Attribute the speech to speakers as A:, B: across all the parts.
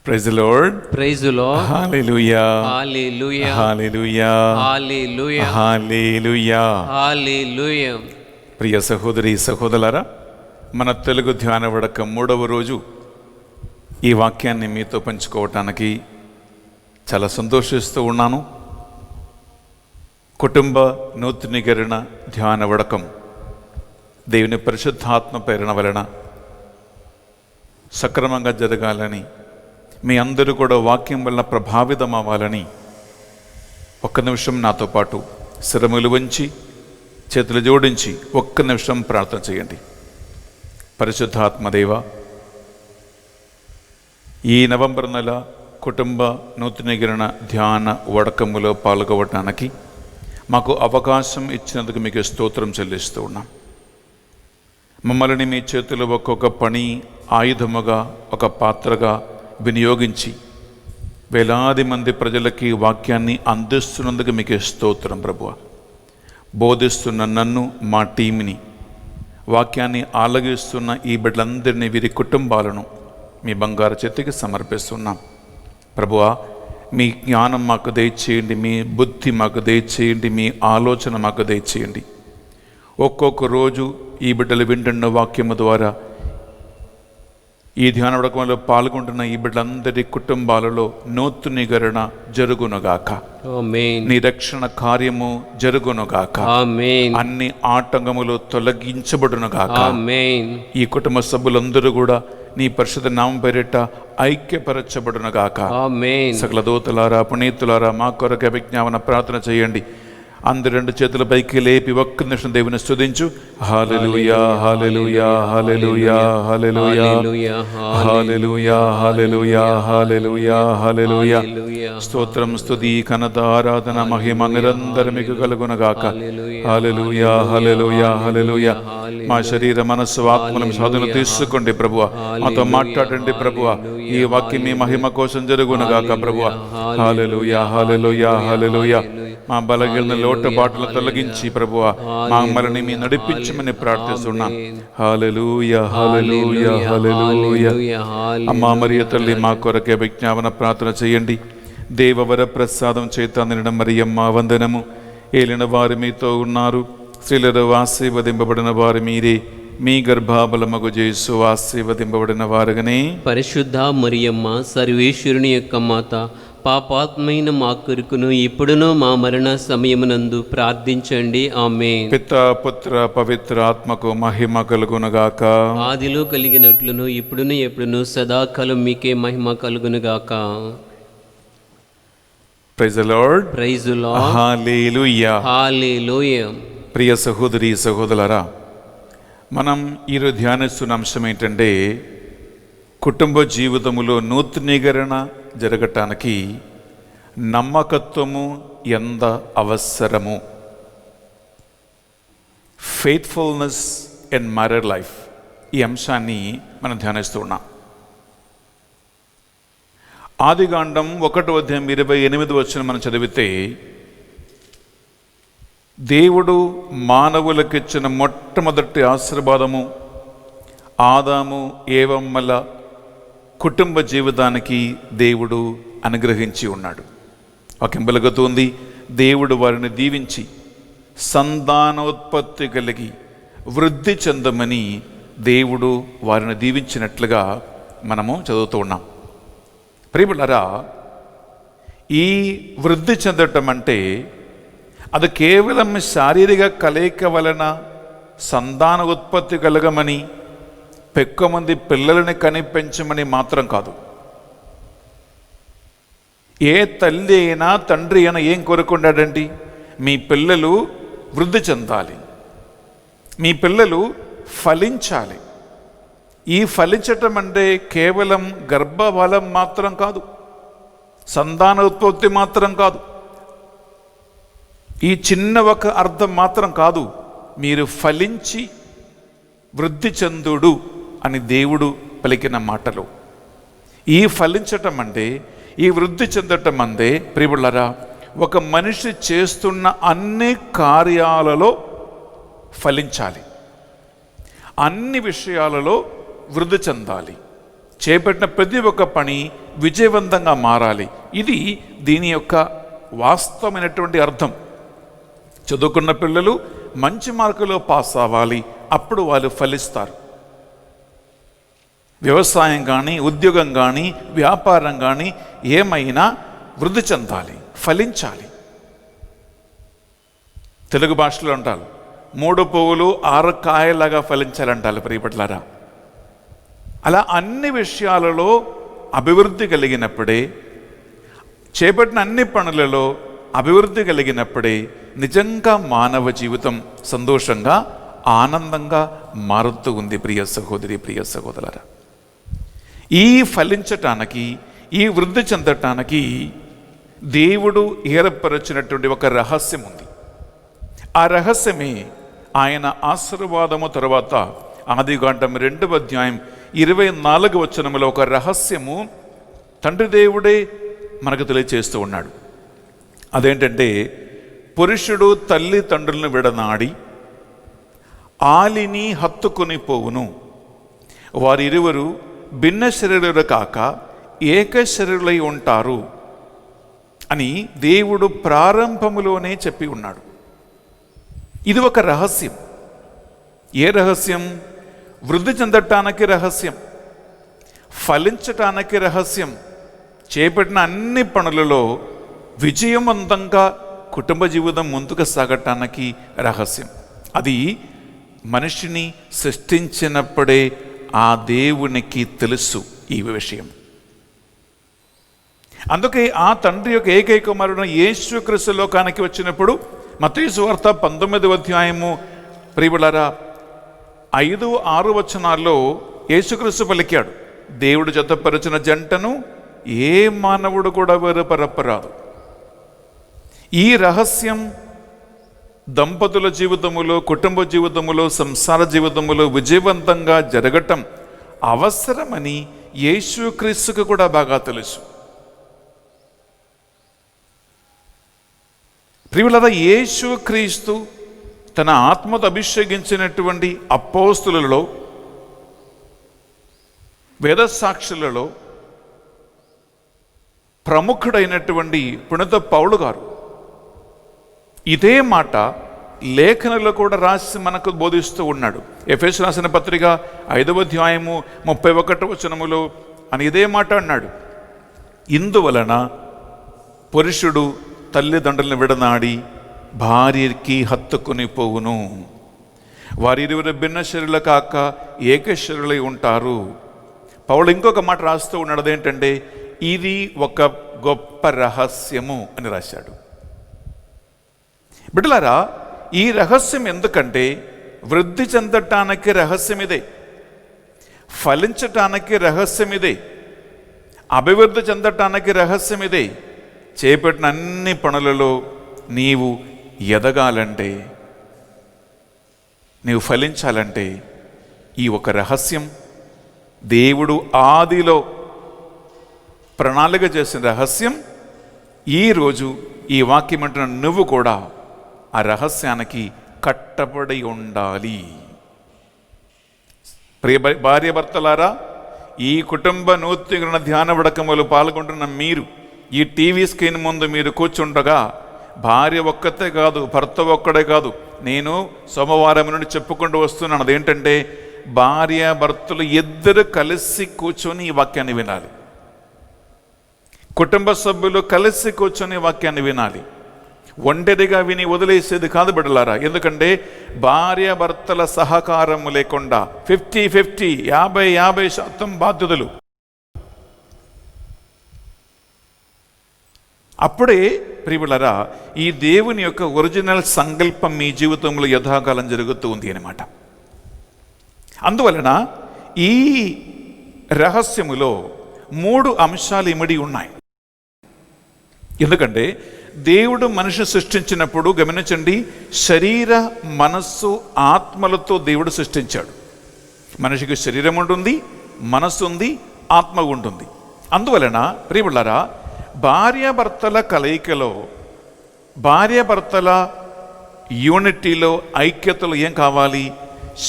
A: Praise the Lord.
B: Praise the Lord.
A: Hallelujah.
B: Hallelujah.
A: Hallelujah.
B: Hallelujah.
A: Hallelujah.
B: Hallelujah.
A: ప్రియ సహోదరి సహోదరులారా, మన తెలుగు ధ్యాన వడక 3వ రోజు ఈ వాక్యాన్ని మీతో పంచుకోవటానికి చాలా సంతోషిస్తూ ఉన్నాను. కుటుంబ నూతనీకరణ ధ్యాన వడకం దేవుని పరిశుద్ధాత్మ ప్రేరణ వలన సక్రమంగా జరగాలని, మీ అందరూ కూడా వాక్యం వల్ల ప్రభావితం అవ్వాలని ఒక్క నిమిషం నాతో పాటు శిరములు వంచి చేతులు జోడించి ఒక్క నిమిషం ప్రార్థన చేయండి. పరిశుద్ధాత్మదేవ, ఈ నవంబర్ నెల కుటుంబ నూతనీకరణ ధ్యాన వడకములో పాల్గొనడానికి మాకు అవకాశం ఇచ్చినందుకు మీకు స్తోత్రం చెల్లిస్తూ ఉన్నాం. మమ్మల్ని మీ చేతులు ఒక్కొక్క పని ఆయుధముగా, ఒక పాత్రగా వినియోగించి వేలాది మంది ప్రజలకి వాక్యాన్ని అందిస్తున్నందుకు మీకు స్తోత్రం ప్రభువా. బోధిస్తున్న నన్ను, మా టీంని, వాక్యాన్ని ఆలగిస్తున్న ఈ బిడ్డలందరినీ, వీరి కుటుంబాలను మీ బంగారు చేతికి సమర్పిస్తున్నాం ప్రభువా. మీ జ్ఞానం మాకు దయచేయండి, మీ బుద్ధి మాకు దయచేయండి, మీ ఆలోచన మాకు దయచేయండి. ఒక్కొక్క రోజు ఈ బిడ్డలు వింటున్న వాక్యము ద్వారా ఈ ధ్యాన వడకంలో పాల్గొంటున్న ఈ బిడ్డలందరి కుటుంబాలలో నూతనీకరణ జరుగునుగాక. నీ రక్షణ కార్యము జరుగునుగాక. అన్ని ఆటంకములు తొలగించబడునుగాక. ఈ కుటుంబ సభ్యులందరూ కూడా నీ పరిశుద్ధ నామం పేరిట ఐక్యపరచబడునుగాక. సకల దూతలారా, పునీతులారా, మా కొరకు విజ్ఞాపన ప్రార్థన చేయండి. అందరు రెండు చేతుల పైకి లేపి ఒక్క నిమిషం దేవుని స్తుతించు. హల్లెలూయా, hallelujah, hallelujah, hallelujah, hallelujah, hallelujah, hallelujah, హల్లెలూయా. స్తోత్రం, స్తుతి, ఘనత, ఆరాధన, మహిమ నిరంతరం మీకు కలుగునుగాక. హల్లెలూయా, హల్లెలూయా, హల్లెలూయా. మా శరీర మనస్సు ఆత్మలను సాధన తీసుకోండి ప్రభువా. మాతో మాట్లాడండి ప్రభువా. ఈ వాక్యం మీ మహిమ కోసం జరుగునుగాక ప్రభువా. హల్లెలూయా, హల్లెలూయా, హల్లెలూయా. మా బలహీన లోటుబాటులు తొలగించి ప్రభువా మమ్మల్ని మీ నడిపించమని ప్రార్థిస్తున్నాం. హల్లెలూయా, హల్లెలూయా, హల్లెలూయా. అమ్మా మరియ తల్లి, మా కొరకే విజ్ఞాపన ప్రార్థన చేయండి. దేవవర ప్రసాదం చేత నిండిన మరియమ్మ వందనము. ఏలిన వారు మీతో ఉన్నారు, స్త్రీలలో ఆశీర్వదింపబడిన వారు మీరే. మీ గర్భాబలమగు యేసు ఆశీర్వదింపబడిన వారుగానే.
B: పరిశుద్ధ మరియమ్మ, సర్వేశ్వరుని యొక్క మాత, పాపాత్మైన మా కొరకును ఇప్పుడును మా మరణ సమయమునందు ప్రార్థించండి. ఆమేన్.
A: పితా, పుత్ర, పవిత్ర ఆత్మకు మహిమ కలుగునుగాక.
B: ఆదిలో కలిగినట్లును ఇప్పుడును ఎప్పుడును సదాకాలం మీకే మహిమ కలుగునుగాక.
A: Praise the Lord.
B: Praise the Lord.
A: Hallelujah,
B: hallelujah.
A: ప్రియ సహోదరి సహోదరులారా, మనం ఈరోజు ధ్యానిస్తున్న అంశం ఏంటంటే, కుటుంబ జీవితములో నూతనీకరణ జరగటానికి నమ్మకత్వము ఎంత అవసరము. ఫెయిత్ఫుల్నెస్ ఇన్ మ్యారీడ్ లైఫ్, ఈ అంశాన్ని మనం ధ్యానిస్తూ ఉన్నాం. ఆదికాండం 1:28 మనం చదివితే, దేవుడు మానవులకిచ్చిన మొట్టమొదటి ఆశీర్వాదము ఆదాము ఏవమ్మల కుటుంబ జీవితానికి దేవుడు అనుగ్రహించి ఉన్నాడు. వాక్యం వెలుగుతుంది, దేవుడు వారిని దీవించి సంతానోత్పత్తి కలిగి వృద్ధి చెందమని దేవుడు వారిని దీవించినట్లుగా మనము చదువుతూ ఉన్నాం. ప్రియములారా, ఈ వృద్ధి చెందటం అంటే అది కేవలం శారీరక కలయిక వలన సంతాన ఉత్పత్తి కలగమని, పెక్కువ మంది పిల్లలని కనిపించమని మాత్రం కాదు. ఏ తల్లి అయినా తండ్రి అయినా ఏం కోరుకున్నాడండి? మీ పిల్లలు వృద్ధి చెందాలి, మీ పిల్లలు ఫలించాలి. ఈ ఫలించటం అంటే కేవలం గర్భఫలం మాత్రం కాదు, సంతాన ఉత్పత్తి మాత్రం కాదు, ఈ చిన్న ఒక అర్థం మాత్రం కాదు. మీరు ఫలించి వృద్ధి చెందుడు అని దేవుడు పలికిన మాటలు. ఈ ఫలించటం అంటే, ఈ వృద్ధి చెందటం అంటే ప్రియులారా, ఒక మనిషి చేస్తున్న అన్ని కార్యాలలో ఫలించాలి, అన్ని విషయాలలో వృద్ధి చెందాలి. చేపట్టిన ప్రతి ఒక్క పని విజయవంతంగా మారాలి. ఇది దీని యొక్క వాస్తవమైనటువంటి అర్థం. చదువుకున్న పిల్లలు మంచి మార్కులో పాస్ అవ్వాలి, అప్పుడు వాళ్ళు ఫలిస్తారు. వ్యవసాయం కానీ, ఉద్యోగం కానీ, వ్యాపారం కానీ ఏమైనా వృద్ధి చెందాలి, ఫలించాలి. తెలుగు భాషలో అంటారు 3 పువ్వులు 6 కాయలాగా ఫలించాలంటారు ప్రియపట్లారా. అలా అన్ని విషయాలలో అభివృద్ధి కలిగినప్పుడే, చేపట్టిన అన్ని పనులలో అభివృద్ధి కలిగినప్పుడే నిజంగా మానవ జీవితం సంతోషంగా, ఆనందంగా మారుతూ ఉంది. ప్రియ సహోదరి, ప్రియ సహోదరులారా, ఈ ఫలించటానికి, ఈ వృద్ధి చెందటానికి దేవుడు ఏర్పరచినటువంటి ఒక రహస్యం ఉంది. ఆ రహస్యమే ఆయన ఆశీర్వాదము తర్వాత ఆదికాండం 2వ అధ్యాయం 24వ వచనములో ఒక రహస్యము తండ్రి దేవుడే మనకు తెలియచేస్తూ ఉన్నాడు. అదేంటంటే, పురుషుడు తల్లిదండ్రులను విడనాడి ఆలిని హత్తుకొని పోవును, వారిరువురు భిన్న శరీరులు కాక ఏక శరీరులై ఉంటారు అని దేవుడు ప్రారంభములోనే చెప్పి ఉన్నాడు. ఇది ఒక రహస్యం. ఏ రహస్యం? వృద్ధి చెందటానికి రహస్యం, ఫలించటానికి రహస్యం, చేపట్టిన అన్ని పనులలో విజయవంతంగా కుటుంబ జీవితం ముందుకు సాగటానికి రహస్యం. అది మనిషిని సృష్టించినప్పుడే ఆ దేవునికి తెలుసు ఈ విషయం. అందుకే ఆ తండ్రి యొక్క ఏకైక కుమారుడు యేసుక్రీస్తు లోకానికి వచ్చినప్పుడు మత్తయి సువార్త 19వ అధ్యాయము ప్రియబులారా 5-6 వచనాల్లో యేసుక్రీస్తు పలికాడు, దేవుడు జతపరిచిన జంటను ఏ మానవుడు కూడా వేరుపరపరాదు. ఈ రహస్యం దంపతుల జీవితములో, కుటుంబ జీవితములో, సంసార జీవితములో విజయవంతంగా జరగటం అవసరమని యేసుక్రీస్తుకు కూడా బాగా తెలుసు. ప్రియులారా, యేసుక్రీస్తు తన ఆత్మతో అభిషేకించినటువంటి అపోస్తులలో, వేదసాక్షులలో ప్రముఖుడైనటువంటి పునీత పౌలు గారు ఇదే మాట లేఖనలో కూడా రాసి మనకు బోధిస్తూ ఉన్నాడు. ఎఫెసు రాసిన పత్రిక 5వ అధ్యాయము 31వ వచనములో అని ఇదే మాట అన్నాడు, ఇందువలన పురుషుడు తల్లిదండ్రులను విడనాడి భార్యకి హత్తుకొని పోవును, వారిరువురు భిన్న శరీరులు కాక ఏక శరీరులై ఉంటారు. పౌలు ఇంకొక మాట రాస్తూ ఉన్నాడు, అదేంటంటే ఇది ఒక గొప్ప రహస్యము అని రాశాడు. బిడ్డలారా, ఈ రహస్యం ఎందుకంటే వృద్ధి చెందటానికి రహస్యం ఇదే, ఫలించటానికి రహస్యం ఇదే, అభివృద్ధి చెందటానికి రహస్యం ఇదే. చేపట్టిన అన్ని పనులలో నీవు ఎదగాలంటే, నీవు ఫలించాలంటే ఈ ఒక రహస్యం దేవుడు ఆదిలో ప్రణాళిక చేసిన రహస్యం. ఈరోజు ఈ వాక్యం అంటున్న నువ్వు కూడా ఆ రహస్యానికి కట్టబడి ఉండాలి. ప్రియ భార్యాభర్తలారా, ఈ కుటుంబ నూతన ధ్యాన వడకములు పాల్గొంటున్న మీరు, ఈ టీవీ స్క్రీన్ ముందు మీరు కూర్చుండగా భార్య ఒక్కతే కాదు, భర్త ఒక్కడే కాదు, నేను సోమవారం నుండి చెప్పుకుంటూ వస్తున్నాను. అదేంటంటే భార్య భర్తలు ఇద్దరు కలిసి కూర్చొని ఈ వాక్యాన్ని వినాలి. కుటుంబ సభ్యులు కలిసి కూర్చొని వాక్యాన్ని వినాలి. ఒంటరిగా విని వదిలేసేది కాదు బిడ్డలారా. ఎందుకంటే భార్య భర్తల సహకారం లేకుండా 50-50, 50% బాధ్యతలు. అప్పుడే ప్రియులారా ఈ దేవుని యొక్క ఒరిజినల్ సంకల్పం మీ జీవితంలో యథాకాలం జరుగుతూ ఉంది అన్నమాట. అందువలన ఈ రహస్యములో 3 అంశాలు ఇమిడి ఉన్నాయి. ఎందుకంటే దేవుడు మనిషిని సృష్టించినప్పుడు గమనించండి, శరీర మనస్సు ఆత్మలతో దేవుడు సృష్టించాడు. మనిషికి శరీరం ఉంటుంది, మనస్సు ఉంది, ఆత్మ ఉంటుంది. అందువలన ప్రియులారా భార్యాభర్తల కలయికలో, భార్యాభర్తల యూనిటీలో, ఐక్యతలో ఏం కావాలి?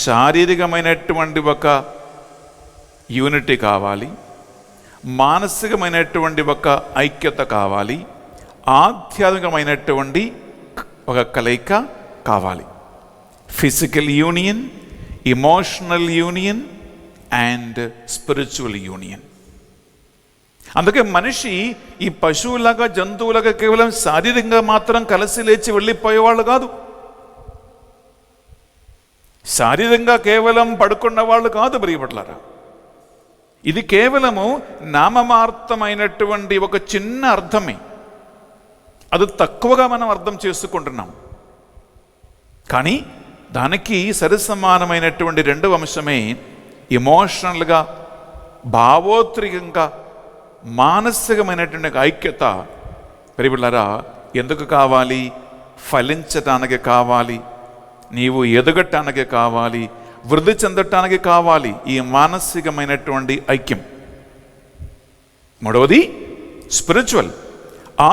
A: శారీరకమైనటువంటి ఒక యూనిటీ కావాలి, మానసికమైనటువంటి ఒక ఐక్యత కావాలి, ఆధ్యాత్మికమైనటువంటి ఒక కలయిక కావాలి. Physical union, emotional union and spiritual union. అందుకే మనిషి ఈ పశువులాగా జంతువులాగా కేవలం శారీరకంగా మాత్రం కలిసి లేచి వెళ్ళిపోయేవాళ్ళు కాదు, శారీరంగా కేవలం పడుకున్న వాళ్ళు కాదు ప్రియపట్లారా. ఇది కేవలము నామమాత్రమైనటువంటి ఒక చిన్న అర్థమే, అది తక్కువగా మనం అర్థం చేసుకుంటున్నాం. కానీ దానికి సరిసమానమైనటువంటి రెండవ అంశమే ఎమోషనల్గా, భావోద్రికంగా, మానసికమైనటువంటి ఐక్యత ప్రియపట్లారా ఎందుకు కావాలి? ఫలించటానికి కావాలి, నీవు ఎదగటానికి కావాలి, వృద్ధి చెందటానికి కావాలి ఈ మానసికమైనటువంటి ఐక్యం. మూడవది స్పిరిచువల్,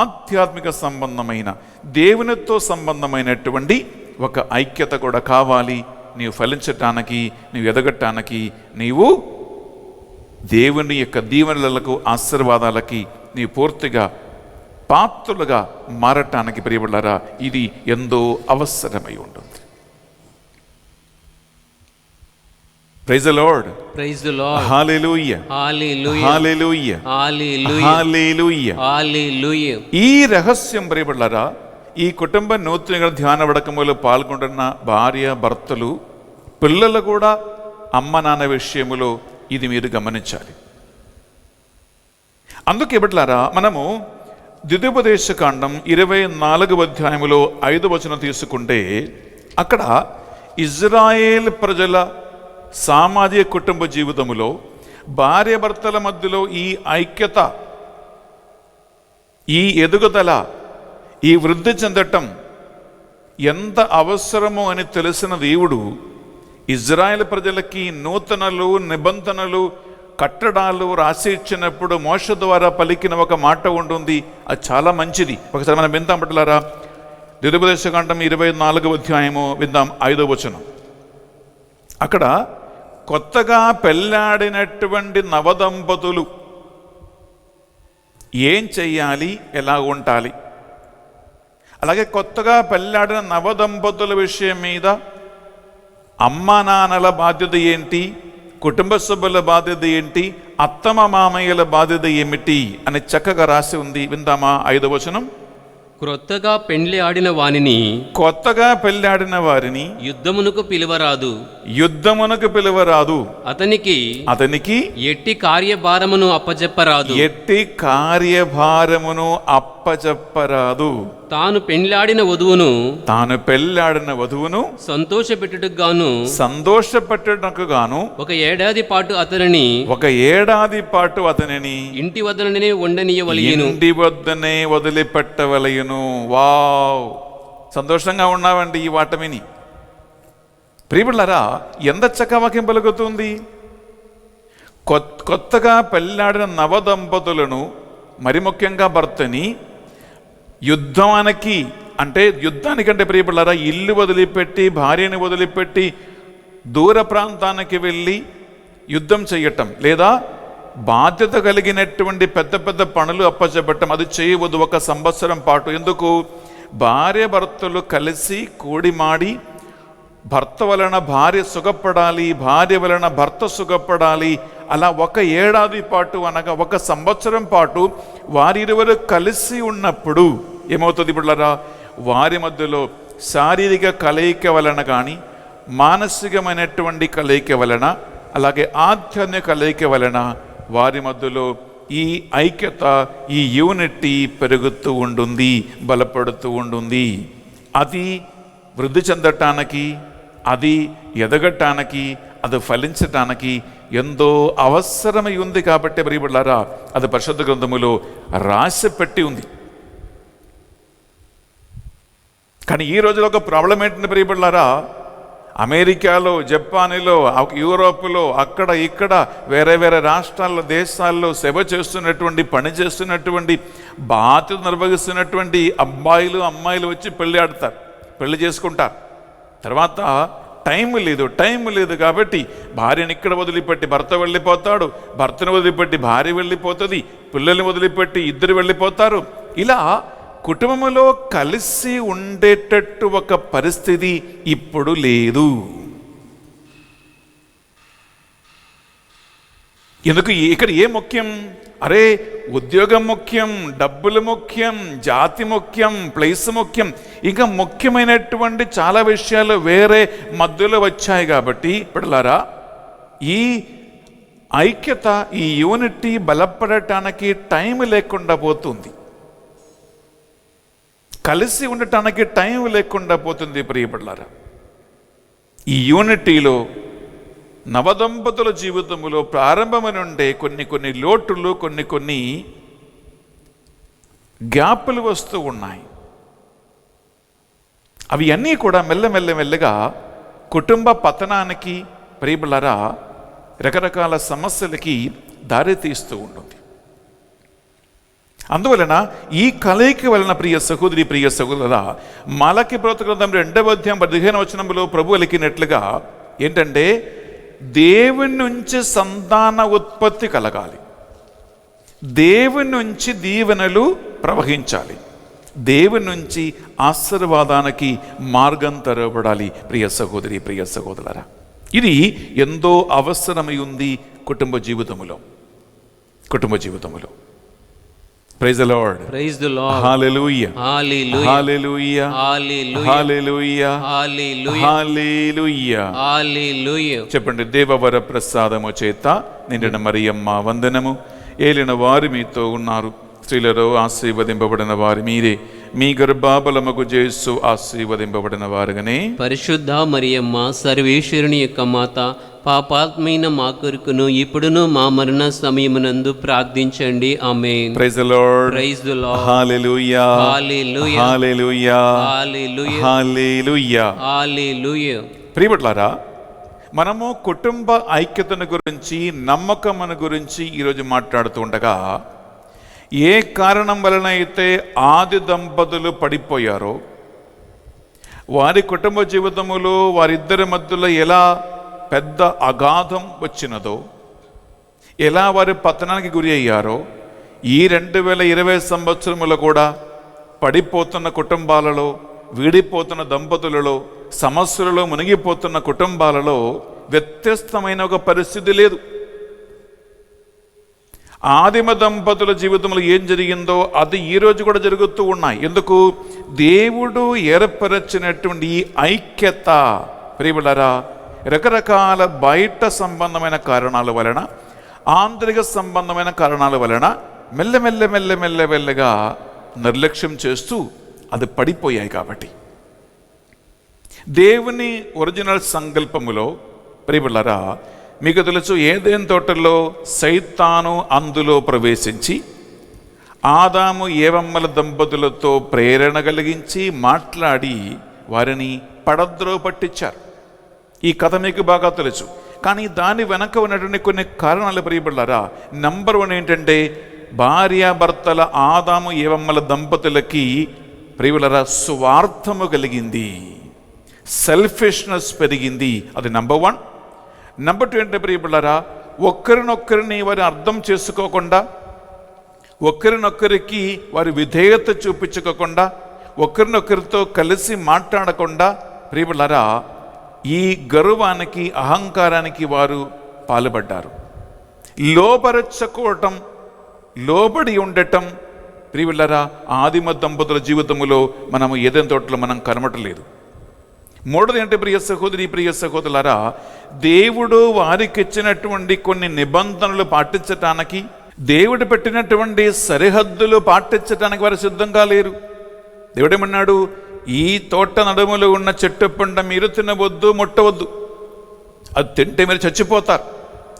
A: ఆధ్యాత్మిక సంబంధమైన, దేవునితో సంబంధమైనటువంటి ఒక ఐక్యత కూడా కావాలి. నీవు ఫలించటానికి, నీవు ఎదగటానికి, నీవు దేవుని యొక్క దీవెనలకు, ఆశీర్వాదాలకి నీవు పూర్తిగా పాత్రులుగా మారటానికి ప్రియబడ్డారా ఇది ఎంతో అవసరమై ఉంటుంది. Praise the Lord.
B: Praise the Lord.
A: Hallelujah.
B: Hallelujah.
A: Hallelujah.
B: Hallelujah.
A: Hallelujah.
B: Hallelujah.
A: ఈ రహస్యం ప్రియబడ్డారా ఈ కుటుంబ నూతన ధ్యాన వడకములో పాల్గొంటున్న భార్య భర్తలు, పిల్లలు కూడా అమ్మ నాన్న విషయములో ఇది మీరు గమనించాలి. అందుకే బిడ్డలారా మనము ద్వితీయోపదేశకాండం 24వ అధ్యాయములో 5వ వచనం తీసుకుంటే అక్కడ ఇజ్రాయేల్ ప్రజల సామాజిక కుటుంబ జీవితములో భార్య భర్తల మధ్యలో ఈ ఐక్యత, ఈ ఎదుగుదల, ఈ వృద్ధి చెందటం ఎంత అవసరమో అని తెలిసిన దేవుడు ఇజ్రాయేల్ ప్రజలకి నూతనలు, నిబంధనలు, కట్టడాలు రాసి ఇచ్చినప్పుడు మోషే ద్వారా పలికిన ఒక మాట ఉంటుంది. అది చాలా మంచిది. ఒకసారి మనం విందాం బిడ్డలారా. ద్వితీయోపదేశకాండం 24వ అధ్యాయము విందాం 5వ వచనం. అక్కడ కొత్తగా పెళ్ళాడినటువంటి నవదంపతులు ఏం చెయ్యాలి, ఎలా ఉండాలి, అలాగే కొత్తగా పెళ్ళాడిన నవదంపతుల విషయం మీద అమ్మా నాన్నల బాధ్యత ఏంటి, కుటుంబ సభ్యుల బాధ్యత ఏంటి, అత్తమ్మ మామయ్యల బాధ్యత ఏమిటి అని చక్కగా రాసి ఉంది. విందామా 5వ వచనం.
B: క్రొత్తగా పెండ్లి ఆడిన వానిని,
A: కొత్తగా పెళ్ళాడిన వారిని
B: యుద్ధమునకు పిలువరాదు,
A: యుద్ధమునకు పిలువరాదు, అతనికి
B: ఎట్టి కార్యభారమును అప్పజెప్పరాదు,
A: ఎట్టి కార్యభారమును అప్పజెప్పరాదు.
B: తాను పెండ్లాడిన వధువును
A: సంతోషపెట్టుటకు గాను
B: ఒక ఏడాది పాటు అతనిని ఇంటి వద్దనే
A: వదిలిపెట్టవలయును. వావ్, సంతోషంగా ఉన్నావండి ఈ మాట విని. ప్రియబిడ్డలారా ఎంత చక్కవాక్యం పలుకుతుంది. కొత్తగా పెళ్ళాడిన నవదంపతులను, మరి ముఖ్యంగా భర్తని యుద్ధానికంటే ప్రియబిడ్డలారా ఇల్లు వదిలిపెట్టి, భార్యని వదిలిపెట్టి దూర ప్రాంతానికి వెళ్ళి యుద్ధం చేయటం, లేదా బాధ్యత కలిగినటువంటి పెద్ద పెద్ద పనులు అప్పచెప్పటం, అది చేయవద్దు 1 సంవత్సరం పాటు. ఎందుకు? భార్య భర్తలు కలిసి కూడిమాడి భర్త వలన భార్య సుఖపడాలి, భార్య వలన భర్త సుఖపడాలి. అలా 1 ఏడాది పాటు, అనగా 1 సంవత్సరం పాటు వారిరువురు కలిసి ఉన్నప్పుడు ఏమవుతుంది బిడ్డలారా? వారి మధ్యలో శారీరక కలయిక వలన కానీ, మానసికమైనటువంటి కలయిక వలన, అలాగే ఆధ్యాత్మిక కలయిక వలన వారి మధ్యలో ఈ ఐక్యత, ఈ యూనిటీ పెరుగుతూ ఉంటుంది, బలపడుతూ ఉంటుంది. అది వృద్ధి చెందటానికి, అది ఎదగటానికి, అది ఫలించటానికి ఎంతో అవసరమై ఉంది. కాబట్టి ప్రియబిడ్డలారా అది పరిశుద్ధ గ్రంథములో రాసి పెట్టి ఉంది. కానీ ఈ రోజులో ఒక ప్రాబ్లం ఏంటంటే ప్రియబిడ్డలారా, అమెరికాలో, జపాన్లో, యూరోప్లో, అక్కడ ఇక్కడ వేరే వేరే రాష్ట్రాల్లో, దేశాల్లో సేవ చేస్తున్నటువంటి, పని చేస్తున్నటువంటి, బాధ్యత నిర్వహిస్తున్నటువంటి అబ్బాయిలు అమ్మాయిలు వచ్చి పెళ్ళి చేసుకుంటారు. తర్వాత టైం లేదు కాబట్టి భార్యని ఇక్కడ వదిలిపెట్టి భర్త వెళ్ళిపోతాడు, భర్తను వదిలిపెట్టి భార్య వెళ్ళిపోతుంది, పిల్లల్ని వదిలిపెట్టి ఇద్దరు వెళ్ళిపోతారు. ఇలా కుటుంబంలో కలిసి ఉండేటట్టు ఒక పరిస్థితి ఇప్పుడు లేదు. ఎందుకు ఇక్కడ ఏ ముఖ్యం? అరే ఉద్యోగం ముఖ్యం, డబ్బులు ముఖ్యం, జాతి ముఖ్యం, ప్లేస్ ముఖ్యం, ఇంకా ముఖ్యమైనటువంటి చాలా విషయాలు వేరే మధ్యలో వచ్చాయి. కాబట్టి ఇప్పుడులారా ఈ ఐక్యత, ఈ యూనిటీ బలపడటానికి టైం లేకుండా పోతుంది, కలిసి ఉండటానికి టైం లేకుండా పోతుంది. ప్రియపడలారా, ఈ యూనిటీలో నవదంపతుల జీవితంలో ప్రారంభమైన ఉండే కొన్ని లోటులు, కొన్ని గ్యాపులు వస్తూ ఉన్నాయి. అవి అన్నీ కూడా మెల్లమెల్లగా కుటుంబ పతనానికి, ప్రియబులరా, రకరకాల సమస్యలకి దారితీస్తూ ఉంటుంది. అందువలన ఈ కలయిక వలన ప్రియ సహోదరి, ప్రియ సహోదరులారా, మలకి ప్రవక్త గ్రంథం 2వ అధ్యాయం 15వ వచనంలో ప్రభు అలికినట్లుగా ఏంటంటే, దేవుని నుంచి సంతాన ఉత్పత్తి కలగాలి, దేవుని నుంచి దీవెనలు ప్రవహించాలి, దేవుని నుంచి ఆశీర్వాదానికి మార్గం తెరవబడాలి. ప్రియ సహోదరి, ప్రియ సహోదరులారా, ఇది ఎంతో అవసరమై ఉంది కుటుంబ జీవితంలో. Praise the Lord.
B: Praise the Lord.
A: Hallelujah.
B: Hallelujah.
A: Hallelujah.
B: Hallelujah.
A: Hallelujah.
B: Hallelujah.
A: Hallelujah.
B: Hallelujah.
A: చెప్పండి, దేవవర ప్రసాదము చేత నిండిన మరియమ్మ వందనము, ఏలిన వారు మీతో ఉన్నారు, స్త్రీలలో ఆశీర్వదింపబడిన వారు మీరే, మీ గర్భఫలముగు యేసు ఆశీర్వదింపబడిన వారుగానే.
B: పరిశుద్ధ మరియమ్మ సర్వేశ్వరుని యొక్క మాత, పాపాత్మైన మా కొరకును ఇప్పుడును మా మరణ సమయమునందు ప్రార్థించండి. ఆమేన్.
A: Praise the Lord.
B: Praise the Lord.
A: Hallelujah.
B: Hallelujah.
A: Hallelujah.
B: Hallelujah.
A: Hallelujah.
B: Hallelujah.
A: ప్రియబట్లారా, మనము కుటుంబ ఐక్యతను గురించి, నమ్మకమును గురించి ఈరోజు మాట్లాడుతూ ఉండగా, ఏ కారణం వలన అయితే ఆది దంపతులు పడిపోయారో, వారి కుటుంబ జీవితములో వారిద్దరి మధ్యలో ఎలా పెద్ద అగాధం వచ్చినదో, ఎలా వారి పతనానికి గురి అయ్యారో, ఈ 2020 సంవత్సరములో కూడా పడిపోతున్న కుటుంబాలలో, వీడిపోతున్న దంపతులలో, సమస్యలలో మునిగిపోతున్న కుటుంబాలలో వ్యత్యస్తమైన ఒక పరిస్థితి లేదు. ఆదిమ దంపతుల జీవితంలో ఏం జరిగిందో అది ఈరోజు కూడా జరుగుతూ ఉన్నాయి. ఎందుకు? దేవుడు ఏర్పరచినటువంటి ఈ ఐక్యత, ప్రియబులారా, రకరకాల బయట సంబంధమైన కారణాల వలన, ఆంతరిక సంబంధమైన కారణాల వలన మెల్లగా నిర్లక్ష్యం చేస్తూ అది పడిపోయాయి. కాబట్టి దేవుని ఒరిజినల్ సంకల్పములో, ప్రియబులారా, మీకు తెలుసు, ఏదెన్ తోటలో సైతాను అందులో ప్రవేశించి ఆదాము ఏవమ్మల దంపతులతో ప్రేరణ కలిగించి మాట్లాడి వారిని పడద్రో పట్టించారు. ఈ కథ మీకు బాగా తెలుసు. కానీ దాని వెనక ఉన్నటువంటి కొన్ని కారణాలు, ప్రియబులారా. నంబర్ 1 ఏంటంటే, భార్యాభర్తల ఆదాము ఏవమ్మల దంపతులకి, ప్రియబులారా, స్వార్థము కలిగింది, సెల్ఫిష్నెస్ పెరిగింది. అది నంబర్ 1. నంబర్ 2 అంటే, ప్రియబులారా, ఒక్కరినొక్కరిని వారు అర్థం చేసుకోకుండా, ఒక్కరినొక్కరికి వారి విధేయత చూపించుకోకుండా, ఒకరినొకరితో కలిసి మాట్లాడకుండా, ప్రియబులారా, ఈ గర్వానికి, అహంకారానికి వారు పాల్పడ్డారు. లోబరచుకోవటం, లోబడి ఉండటం, ప్రియబులారా, ఆదిమ దంపతుల జీవితంలో మనము ఏదైనా తోటలో మనం కనబడలేదు. 3ది అంటే, ప్రియ సహోదరి, ప్రియ సహోదరులారా, దేవుడు వారికి ఇచ్చినటువంటి కొన్ని నిబంధనలు పాటించటానికి, దేవుడు పెట్టినటువంటి సరిహద్దులు పాటించటానికి వారు సిద్ధంగా లేరు. దేవుడేమన్నాడు? ఈ తోట నడుములో ఉన్న చెట్టు పంట మీరు తినవద్దు, ముట్టవద్దు, అది తింటే మీరు చచ్చిపోతారు.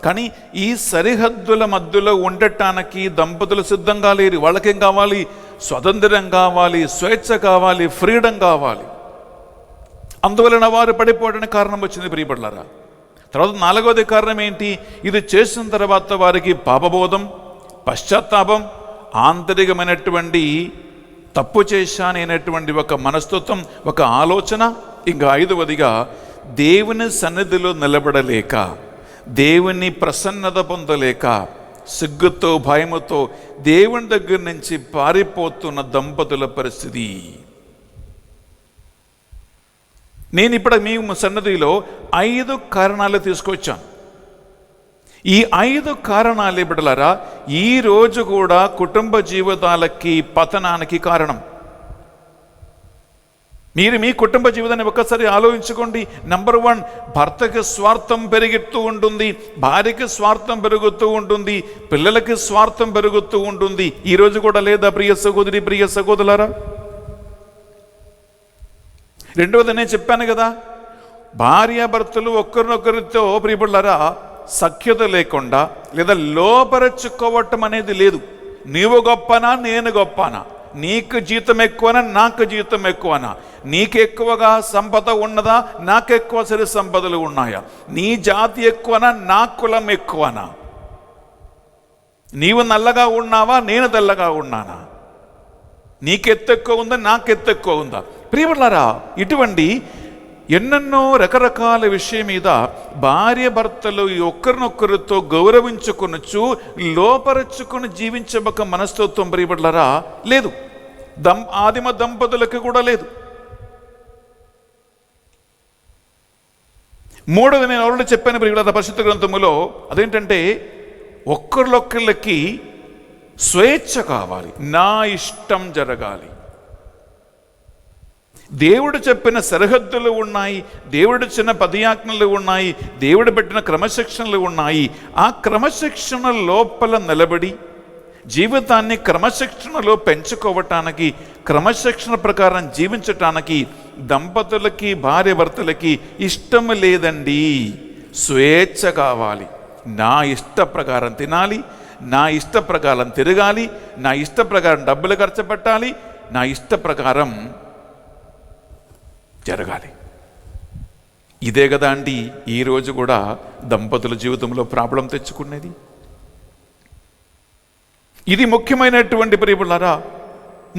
A: కానీ ఈ సరిహద్దుల మధ్యలో ఉండటానికి దంపతులు సిద్ధంగా లేరు. వాళ్ళకేం కావాలి? స్వతంత్రం కావాలి, స్వేచ్ఛ కావాలి, ఫ్రీడమ్ కావాలి. అందువలన వారు పడిపోవడానికి కారణం వచ్చింది, ప్రియబడులారా. తర్వాత 4వది కారణం ఏంటి? ఇది చేసిన తర్వాత వారికి పాపబోధం, పశ్చాత్తాపం, ఆంతరికమైనటువంటి తప్పు చేశాననేటువంటి ఒక మనస్తత్వం, ఒక ఆలోచన. ఇంకా 5వదిగా దేవుని సన్నిధిలో నిలబడలేక, దేవుని ప్రసన్నత పొందలేక, సిగ్గుతో భయముతో దేవుని దగ్గర నుంచి పారిపోతున్న దంపతుల పరిస్థితి. నేను ఇప్పుడు మీ సన్నదిలో 5 కారణాలు తీసుకొచ్చాను. ఈ 5 కారణాలు బిడ్డలారా ఈరోజు కూడా కుటుంబ జీవితాలకి పతనానికి కారణం. మీరు మీ కుటుంబ జీవితాన్ని ఒక్కసారి ఆలోచించుకోండి. నంబర్ 1, భర్తకి స్వార్థం పెరుగుతూ ఉంటుంది, భార్యకి స్వార్థం పెరుగుతూ ఉంటుంది, పిల్లలకి స్వార్థం పెరుగుతూ ఉంటుంది. ఈరోజు కూడా లేదా ప్రియ సహోదరి, ప్రియ సహోదరులారా? రెండవది నేను చెప్పాను కదా, భార్యాభర్తలు ఒకరినొకరితో ప్రియబిడ్డలారా సఖ్యత లేకుండా లేదా లోపరచుకోవటం అనేది లేదు. నీవు గొప్పనా, నేను గొప్పనా, నీకు జీతం ఎక్కువనా, నాకు జీతం ఎక్కువనా, నీకు ఎక్కువగా సంపద ఉన్నదా, నాకు ఎక్కువ సరి సంపదలు ఉన్నాయా, నీ జాతి ఎక్కువనా, నా కులం ఎక్కువనా, నీవు నల్లగా ఉన్నావా, నేను తెల్లగా ఉన్నానా, నీకెత్తు ఎక్కువ ఉందా, నాకెత్తు ఎక్కువ ఉందా? ప్రియబిడ్డలారా, ఇటువంటి ఎన్నెన్నో రకరకాల విషయం మీద భార్య భర్తలు ఒకరినొకరితో గౌరవించుకొనొచ్చు, లోపరచుకొని జీవించబక మనస్తత్వం ప్రియబిడ్డలారా లేదు. ఆదిమ దంపతులకు కూడా లేదు. మూడవది నేను ఆల్రెడీ చెప్పాను ప్రియబిడ్డలారా పరిశుద్ధ గ్రంథములో, అదేంటంటే ఒక్కరికొకళ్ళకి స్వేచ్ఛ కావాలి, నా ఇష్టం జరగాలి. దేవుడు చెప్పిన సరిహద్దులు ఉన్నాయి, దేవుడు చిన్న పదయాజ్ఞలు ఉన్నాయి, దేవుడు పెట్టిన క్రమశిక్షణలు ఉన్నాయి. ఆ క్రమశిక్షణ లోపల నిలబడి జీవితాన్ని క్రమశిక్షణలో పెంచుకోవటానికి, క్రమశిక్షణ ప్రకారం జీవించటానికి దంపతులకి భార్య భర్తలకి ఇష్టం లేదండి. స్వేచ్ఛ కావాలి. నా ఇష్ట ప్రకారం తినాలి, నా ఇష్ట ప్రకారం తిరగాలి, నా ఇష్ట ప్రకారం డబ్బులు ఖర్చు పెట్టాలి, నా ఇష్ట ప్రకారం జరగాలి. ఇదే కదా అండి ఈరోజు కూడా దంపతుల జీవితంలో ప్రాబ్లం తెచ్చుకునేది. ఇది ముఖ్యమైనటువంటి ప్రియబిడ్డలారా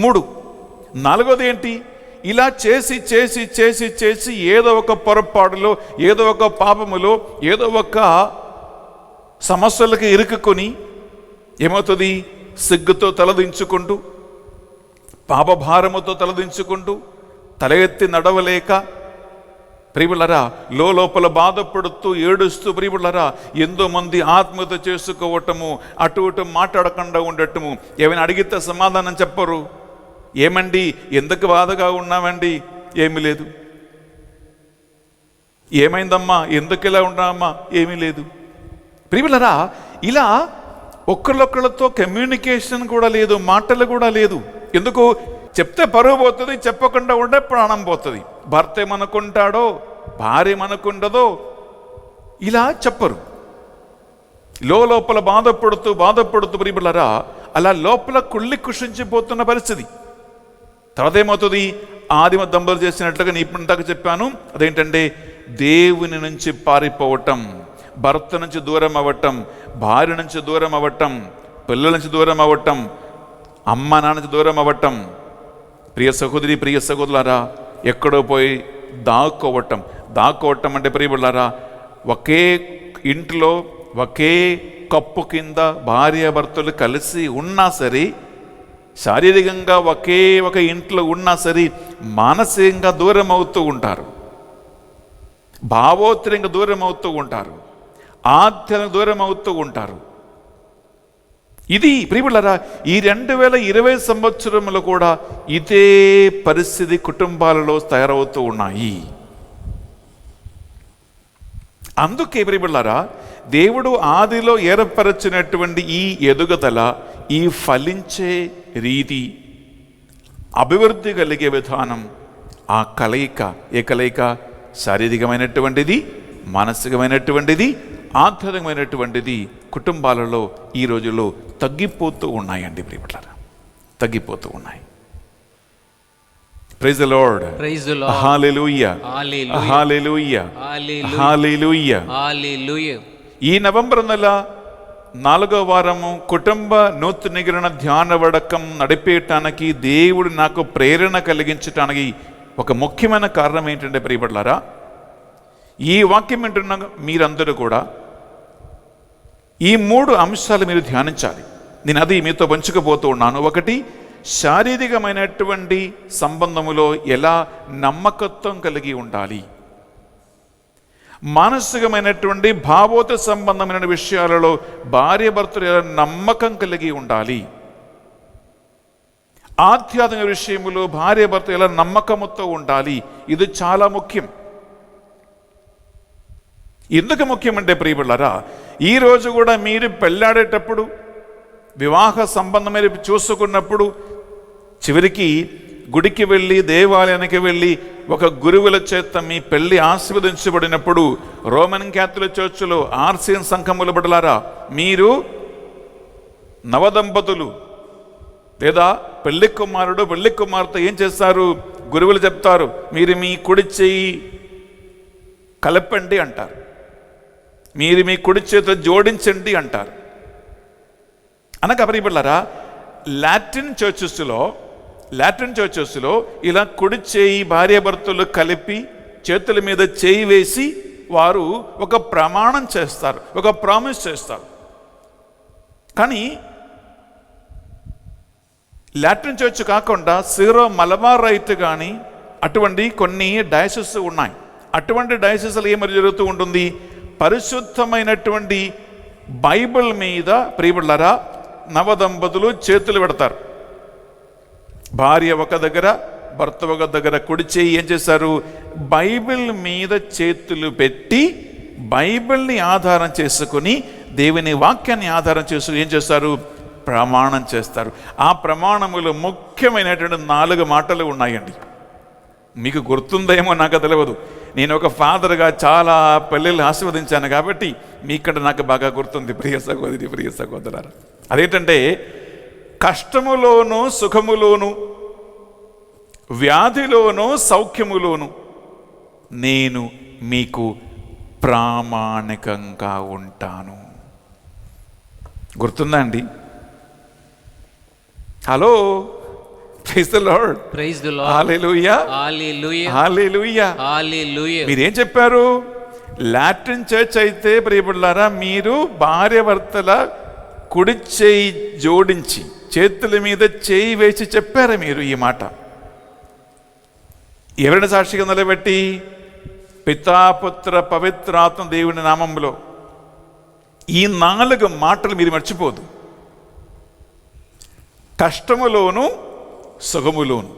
A: 3. 4వది ఏంటి? ఇలా చేసి చేసి చేసి చేసి ఏదో ఒక పొరపాటులో, ఏదో ఒక పాపములో, ఏదో ఒక సమస్యలకు ఇరుక్కుని ఏమవుతుంది? సిగ్గుతో తలదించుకుంటూ, పాపభారముతో తలదించుకుంటూ, తల ఎత్తి నడవలేక ప్రియబిడ్డలారా లోపల బాధపడుతూ ఏడుస్తూ ప్రియబిడ్డలారా ఎంతో మంది ఆత్మహత్య చేసుకోవటము, అటు ఇటు మాట్లాడకుండా ఉండటము. ఏమైనా అడిగితే సమాధానం చెప్పరు. ఏమండి ఎందుకు బాధగా ఉన్నామండి? ఏమీ లేదు. ఏమైందమ్మా, ఎందుకు ఇలా ఉన్నామమ్మా? ఏమీ లేదు. ప్రియబిడ్డలారా ఇలా ఒకళ్ళొకళ్ళతో కమ్యూనికేషన్ కూడా లేదు, మాటలు కూడా లేదు. ఎందుకు? చెప్తే పరువు పోతుంది, చెప్పకుండా ఉంటే ప్రాణం పోతుంది. భర్త ఏమనుకుంటాడో, భార్య ఏమనుకుంటుందో ఇలా చెప్పరు. లోపల బాధపడుతూ బాధపడుతూ ప్రియబిడ్డలారా అలా లోపల కుళ్ళి కుషించిపోతున్న పరిస్థితి. తర్వాత ఏమవుతుంది? ఆదిమ దంపతులు చేసినట్లుగా నేను ఇప్పుడు చెప్పాను, అదేంటంటే దేవుని నుంచి పారిపోవటం, భర్త నుంచి దూరం అవ్వటం, భార్య నుంచి దూరం అవ్వటం, పిల్లల నుంచి దూరం అవ్వటం, అమ్మ నాన్న నుంచి దూరం అవ్వటం. ప్రియ సహోదరి, ప్రియ సహోదరులారా ఎక్కడో పోయి దాక్కోవటం అంటే ప్రియబిడ్డలారా ఒకే ఇంట్లో ఒకే కప్పు కింద భార్యాభర్తలు కలిసి ఉన్నా సరే, శారీరకంగా ఒకే ఒక ఇంట్లో ఉన్నా సరే మానసికంగా దూరం అవుతూ ఉంటారు, భావోత్తరంగా దూరం అవుతూ ఉంటారు, ఆధ్యాత్మిక దూరం అవుతూ ఉంటారు. ఇది ప్రియబిడ్డలారా ఈ 2020 సంవత్సరంలో కూడా ఇదే పరిస్థితి కుటుంబాలలో తయారవుతూ ఉన్నాయి. అందుకే ప్రియబిడ్డలారా దేవుడు ఆదిలో ఏర్పరచినటువంటి ఈ ఎదుగుదల, ఈ ఫలించే రీతి, అభివృద్ధి కలిగే విధానం, ఆ కలయిక, ఏ కలయిక? శారీరకమైనటువంటిది, మానసికమైనటువంటిది, ఆధ్యాత్మికమైనటువంటిది కుటుంబాలలో ఈ రోజుల్లో తగ్గిపోతూ ఉన్నాయండి ప్రియబిడ్డలారా, తగ్గిపోతూ ఉన్నాయి. Praise the Lord,
B: praise the Lord,
A: hallelujah, hallelujah, hallelujah,
B: hallelujah.
A: ఈ నవంబర్ నెల 4వ వారము కుటుంబ నూతనీకరణ ధ్యాన వడకం నడిపేయటానికి దేవుడు నాకు ప్రేరణ కలిగించటానికి ఒక ముఖ్యమైన కారణం ఏంటంటే ప్రియబిడ్డలారా ఈ వాక్యం వింటున్న మీరందరూ కూడా ఈ 3 అంశాలు మీరు ధ్యానించాలి. నేను అది మీతో పంచుకుపోతూ ఉన్నాను. ఒకటి, శారీరకమైనటువంటి సంబంధములో ఎలా నమ్మకత్వం కలిగి ఉండాలి. మానసికమైనటువంటి భావోత సంబంధమైన విషయాలలో భార్య భర్తలు ఎలా నమ్మకం కలిగి ఉండాలి. ఆధ్యాత్మిక విషయంలో భార్య భర్త ఎలా నమ్మకముతో ఉండాలి. ఇది చాలా ముఖ్యం. ఎందుకు ముఖ్యమంటే ప్రియబిళ్ళారా, ఈరోజు కూడా మీరు పెళ్ళాడేటప్పుడు, వివాహ సంబంధమైన చూసుకున్నప్పుడు, చివరికి గుడికి వెళ్ళి దేవాలయానికి వెళ్ళి ఒక గురువుల చేత మీ పెళ్ళి ఆశీర్వదించబడినప్పుడు రోమన్ క్యాథలిక్ చర్చిలో ఆర్సిఎన్ సంఘముల బిడ్డలారా, మీరు నవదంపతులు లేదా పెళ్లి కుమారుడు పెళ్లి కుమార్తె ఏం చేస్తారు? గురువులు చెప్తారు, మీరు మీ కుడి చెయ్యి కలపండి అంటారు, మీరు మీ కుడి చేతితో జోడించండి అంటారు. అనగా ప్రియబిళ్ళారా, లాటిన్ చర్చెస్లో ఇలా కుడి చేయి భార్యాభర్తలు కలిపి చేతుల మీద చేయి వేసి వారు ఒక ప్రమాణం చేస్తారు, ఒక ప్రామిస్ చేస్తారు. కానీ లాటిన్ చర్చ్ కాకుండా సిరో మలబార్ రైట్ కానీ అటువంటి కొన్ని డయాసిస్ ఉన్నాయి. అటువంటి డయాసిస్లు ఏమరి జరుగుతూ ఉంటుంది? పరిశుద్ధమైనటువంటి బైబిల్ మీద ప్రియబిళ్ళారా నవదంపతులు చేతులు పెడతారు. భార్య ఒక దగ్గర, భర్త ఒక దగ్గర కుడి చేయి ఏం చేశారు? బైబిల్ మీద చేతులు పెట్టి బైబిల్ని ఆధారం చేసుకుని దేవుని వాక్యాన్ని ఆధారం చేసుకుని ఏం చేస్తారు? ప్రమాణం చేస్తారు. ఆ ప్రమాణములు ముఖ్యమైనటువంటి 4 మాటలు ఉన్నాయండి. మీకు గుర్తుందేమో నాకు తెలియదు. నేను ఒక ఫాదర్గా చాలా పెళ్ళిళ్ళు ఆశీర్వదించాను కాబట్టి మీకంటే నాకు బాగా గుర్తుంది ప్రియ సహోదరి, ప్రియ సహోదరులారా. అదేంటంటే, కష్టములోను సుఖములోను, వ్యాధిలోను సౌఖ్యములోను నేను మీకు ప్రామాణికంగా ఉంటాను. గుర్తుందా అండి? Hello, praise the Lord,
B: praise the Lord,
A: hallelujah,
B: hallelujah,
A: hallelujah,
B: hallelujah.
A: మీరేం చెప్పారు? లాటిన్ చర్చ్ అయితే ప్రియబిళ్ళారా, మీరు భార్య భర్తల కుడి చేయి జోడించి చేతుల మీద చేయి వేసి చెప్పారు మీరు ఈ మాట. ఎవరిని సాక్షిగా నిలబెట్టి? పితాపుత్ర పవిత్రాత్మ దేవుని నామంలో. ఈ 4 మాటలు మీరు మర్చిపోదు. కష్టములోను సుఖములోను,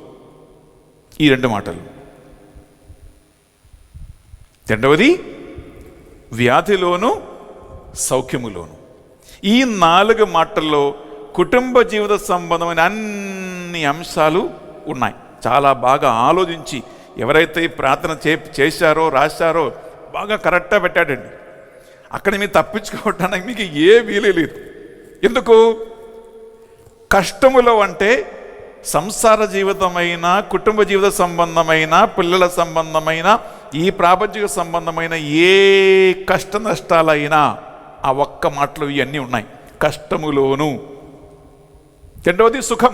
A: ఈ 2 మాటలు. రెండవది వ్యాధిలోను సౌఖ్యములోను. ఈ 4 మాటల్లో కుటుంబ జీవిత సంబంధమైన అన్ని అంశాలు ఉన్నాయి. చాలా బాగా ఆలోచించి ఎవరైతే ప్రార్థన చేశారో రాశారో బాగా కరెక్ట్గా పెట్టాడండి. అక్కడ మీరు తప్పించుకోవటానికి మీకు ఏ వీలు లేదు. ఎందుకు? కష్టములో అంటే సంసార జీవితమైన, కుటుంబ జీవిత సంబంధమైన, పిల్లల సంబంధమైన, ఈ ప్రాపంచిక సంబంధమైన ఏ కష్ట నష్టాలైనా ఆ ఒక్క మాటలు ఇవన్నీ ఉన్నాయి. కష్టములోను. రెండవది సుఖం.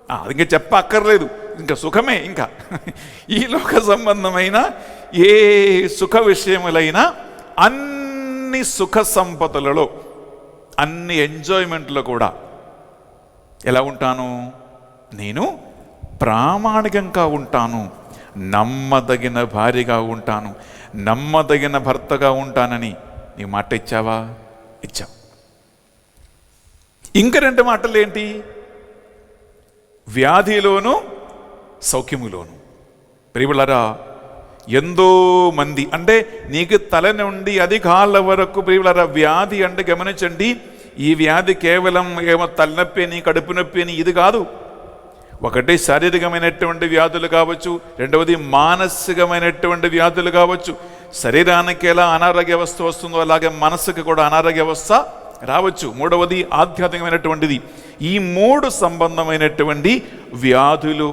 A: అది ఇంకా చెప్పక్కర్లేదు, ఇంకా సుఖమే. ఇంకా ఈ లోక సంబంధమైన ఏ సుఖ విషయములైనా అన్ని సుఖ సంపదలలో, అన్ని ఎంజాయ్మెంట్లో కూడా ఎలా ఉంటాను? నేను ప్రామాణికంగా ఉంటాను, నమ్మదగిన భార్యగా ఉంటాను, నమ్మదగిన భర్తగా ఉంటానని నీ మాట ఇచ్చావా? ఇచ్చావు. ఇంక 2 మాటలు ఏంటి? వ్యాధిలోను సౌఖ్యములోను. ప్రియబిళ్ళారా, ఎంతో మంది అంటే నీకు తల నుండి అధికాల వరకు ప్రియబిళ్ళారా వ్యాధి అంటే గమనించండి, ఈ వ్యాధి కేవలం ఏమో తలనొప్పి అని, కడుపు నొప్పి అని ఇది కాదు. ఒకటి శారీరకమైనటువంటి వ్యాధులు కావచ్చు, రెండవది మానసికమైనటువంటి వ్యాధులు కావచ్చు. శరీరానికి ఎలా అనారోగ్య వ్యవస్థ వస్తుందో అలాగే మనసుకు కూడా అనారోగ్య వ్యవస్థ రావచ్చు. మూడవది ఆధ్యాత్మికమైనటువంటిది. ఈ 3 సంబంధమైనటువంటి వ్యాధులు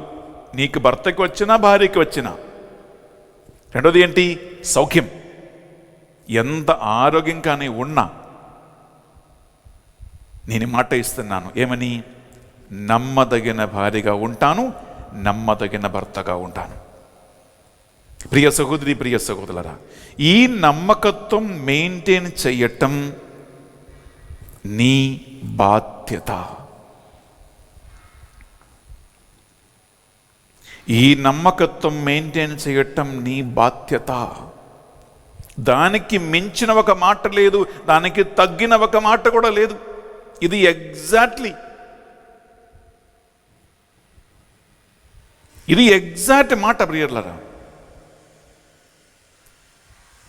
A: నీకు భర్తకి వచ్చినా భార్యకి వచ్చినా. రెండవది ఏంటి? సౌఖ్యం. ఎంత ఆరోగ్యంగానే ఉన్నా నేను మాట ఇస్తున్నాను, ఏమని? నమ్మదగిన భార్యగా ఉంటాను, నమ్మదగిన భర్తగా ఉంటాను. ప్రియ సహోదరి, ప్రియ సహోదరులారా, ఈ నమ్మకత్వం మెయింటైన్ చేయటం నీ బాధ్యత. ఈ నమ్మకత్వం మెయింటైన్ చేయటం నీ బాధ్యత. దానికి మించిన ఒక మాట లేదు, దానికి తగ్గిన ఒక మాట కూడా లేదు. ఇది ఎగ్జాక్ట్లీ, ఇది ఎగ్జాక్ట్ మాట ప్రియర్లారా.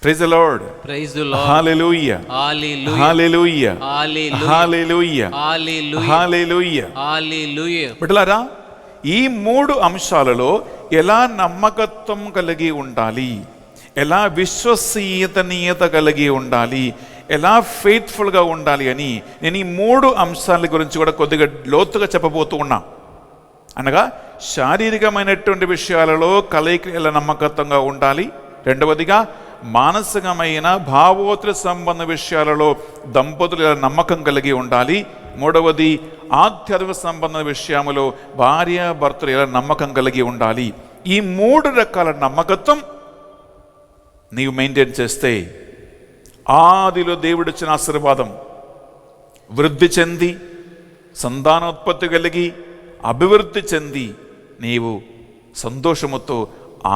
A: Praise the Lord,
B: praise the Lord,
A: hallelujah,
B: hallelujah,
A: hallelujah,
B: hallelujah,
A: hallelujah, hallelujah.
B: Hallelujah.
A: బిడ్డలారా, ఈ 3 అంశాలలో ఎలా నమ్మకత్వం కలిగి ఉండాలి, ఎలా విశ్వసనీయత కలిగి ఉండాలి, ఎలా ఫెయిత్ఫుల్గా ఉండాలి అని నేను ఈ 3 అంశాల గురించి కూడా కొద్దిగా లోతుగా చెప్పబోతూ ఉన్నా. అనగా శారీరకమైనటువంటి విషయాలలో కలయిక ఎలా నమ్మకత్వంగా ఉండాలి, రెండవదిగా మానసికమైన భావోత్తర సంబంధ విషయాలలో దంపతులు ఎలా నమ్మకం కలిగి ఉండాలి, మూడవది ఆధ్యాత్మిక సంబంధ విషయంలో భార్య భర్తలు ఎలా నమ్మకం కలిగి ఉండాలి. ఈ 3 రకాల నమ్మకత్వం నీవు మెయింటైన్ చేస్తే ఆదిలో దేవుడిచ్చిన ఆశీర్వాదం వృద్ధి చెంది సంతానోత్పత్తి కలిగి అభివృద్ధి చెంది నీవు సంతోషముతో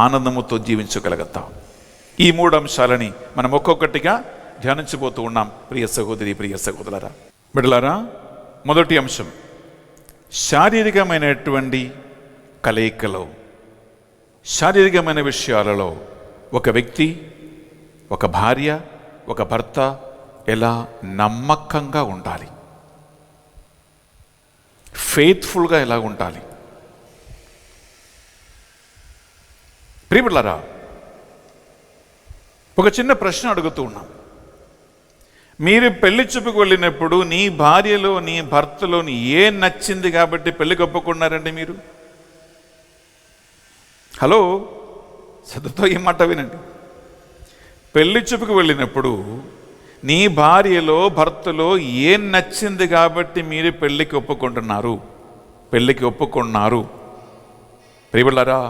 A: ఆనందముతో జీవించగలుగుతావు. ఈ 3 అంశాలని మనం ఒక్కొక్కటిగా ధ్యానించబోతూ ఉన్నాం. ప్రియ సహోదరి, ప్రియ సహోదరులారా, బిడ్డలారా, మొదటి అంశం శారీరకమైనటువంటి కలయికలో, శారీరకమైన విషయాలలో ఒక వ్యక్తి, ఒక భార్య, ఒక భర్త ఎలా నమ్మకంగా ఉండాలి, ఫెయిత్ఫుల్గా ఎలా ఉండాలి. ప్రియబిడ్డలారా, ఒక చిన్న ప్రశ్న అడుగుతూ ఉన్నాం. మీరు పెళ్లి చూపుకు వెళ్ళినప్పుడు నీ భార్యలో నీ భర్తలోని ఏం నచ్చింది కాబట్టి పెళ్లికి ఒప్పుకున్నారండి మీరు? హలో, శ్రద్ధతో ఈ మాట వినండి. పెళ్లి చూపుకు వెళ్ళినప్పుడు నీ భార్యలో భర్తలో ఏం నచ్చింది కాబట్టి మీరు పెళ్లికి ఒప్పుకుంటున్నారు, పెళ్లికి ఒప్పుకున్నారు. ప్రియబిడ్డలారా,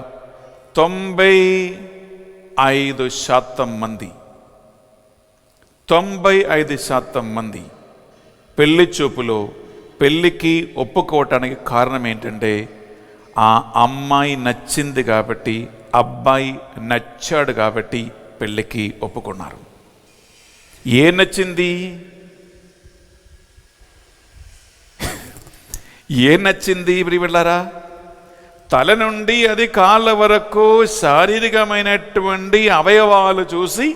A: 95% మంది 95% మంది పెళ్లి చూపులో పెళ్ళికి ఒప్పుకోవటానికి కారణం ఏంటంటే ఆ అమ్మాయి నచ్చింది కాబట్టి, అబ్బాయి నచ్చాడు కాబట్టి పెళ్ళికి ఒప్పుకున్నారు. ఏ నచ్చింది? ఏ నచ్చింది ప్రియబిడ్డలారా? తల నుండి అది కాళ్ళ వరకు శారీరకమైనటువంటి అవయవాలు చూసి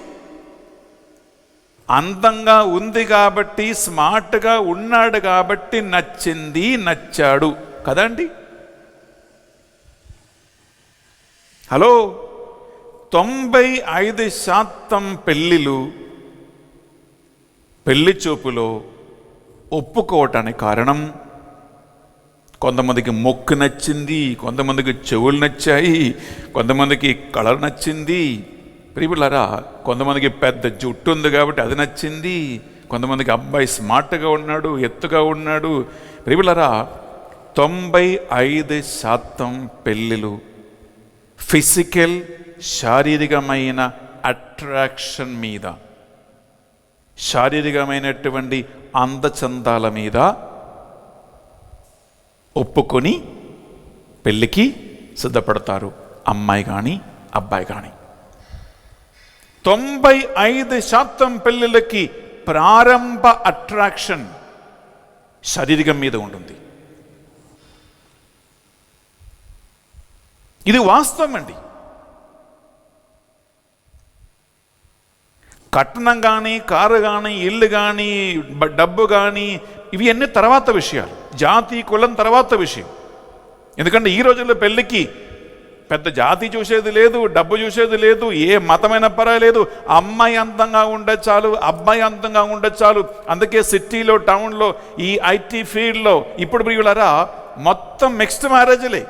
A: అందంగా ఉంది కాబట్టి, స్మార్ట్గా ఉన్నాడు కాబట్టి నచ్చింది, నచ్చాడు కదండి. హలో, 95% పెళ్ళిళ్ళు పెళ్లి చూపులో ఒప్పుకోవటానికి కారణం కొంతమందికి మొక్కు నచ్చింది, కొంతమందికి చెవులు నచ్చాయి, కొంతమందికి కలర్ నచ్చింది. ప్రియబిడ్డలారా, కొంతమందికి పెద్ద జుట్టు ఉంది కాబట్టి అది నచ్చింది, కొంతమందికి అబ్బాయి స్మార్ట్గా ఉన్నాడు, ఎత్తుగా ఉన్నాడు. ప్రియబిడ్డలారా, 95% పెళ్ళిళ్ళు ఫిజికల్, శారీరకమైన అట్రాక్షన్ మీద, శారీరకమైనటువంటి అందచందాల మీద ఒప్పుకొని పెళ్ళికి సిద్ధపడతారు, అమ్మాయి కానీ అబ్బాయి కానీ. 95% పెళ్ళిళ్ళకి ప్రారంభ అట్రాక్షన్ శారీరకం మీద ఉంటుంది. ఇది వాస్తవం అండి. కట్నం కానీ, కారు కానీ, ఇల్లు కానీ, డబ్బు కానీ, ఇవి అన్నీ తర్వాత విషయాలు. జాతి కులం తర్వాత విషయం. ఎందుకంటే ఈ రోజుల్లో పెళ్ళికి పెద్ద జాతి చూసేది లేదు, డబ్బు చూసేది లేదు, ఏ మతమైన పర్వాలేదు, అమ్మాయి అందంగా ఉండే చాలు, అబ్బాయి అందంగా ఉండే చాలు. అందుకే సిటీలో, టౌన్లో, ఈ ఐటీ ఫీల్డ్లో ఇప్పుడు ప్రియులారా మొత్తం మిక్స్డ్ మ్యారేజ్లే,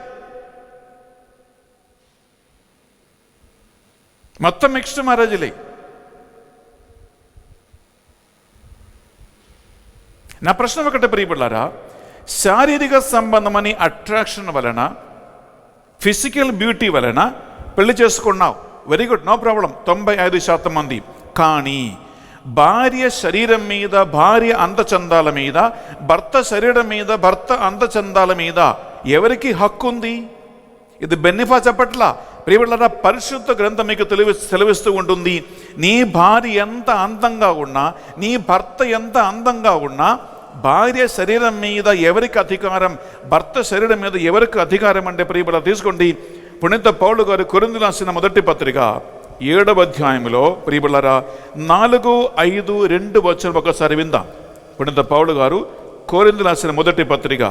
A: మొత్తం మిక్స్డ్ మ్యారేజ్లే. నా ప్రశ్న ఒకటే ప్రియబిడ్డలారా, శారీరక సంబంధమని అట్రాక్షన్ వలన, ఫిజికల్ బ్యూటీ వలన పెళ్లి చేసుకున్నావు, వెరీ గుడ్, నో ప్రాబ్లం, 95% మంది. కానీ భార్య శరీరం మీద భార్య అందచందాల మీద, భర్త శరీరం మీద భర్త అందచందాల మీద ఎవరికి హక్కు ఉంది? ఇది బెన్నిఫా చెప్పట్లా. ప్రియబిడ్డలారా, పరిశుద్ధ గ్రంథం మీకు సెలవిస్తూ ఉంటుంది, నీ భార్య ఎంత అందంగా ఉన్నా, నీ భర్త ఎంత అందంగా ఉన్నా, భార్య శరీరం మీద ఎవరికి అధికారం, భర్త శరీరం మీద ఎవరికి అధికారం అంటే ప్రియబిడ్డలారా తీసుకోండి, పునీత పౌలు గారు కొరింథీయులకు రాసిన మొదటి పత్రిక 7వ అధ్యాయంలో ప్రియబిడ్డలారా 4, 5, 2 వచనం ఒకసారి విందాం. పునీత పౌలు గారు కొరింథీయులకు రాసిన మొదటి పత్రిక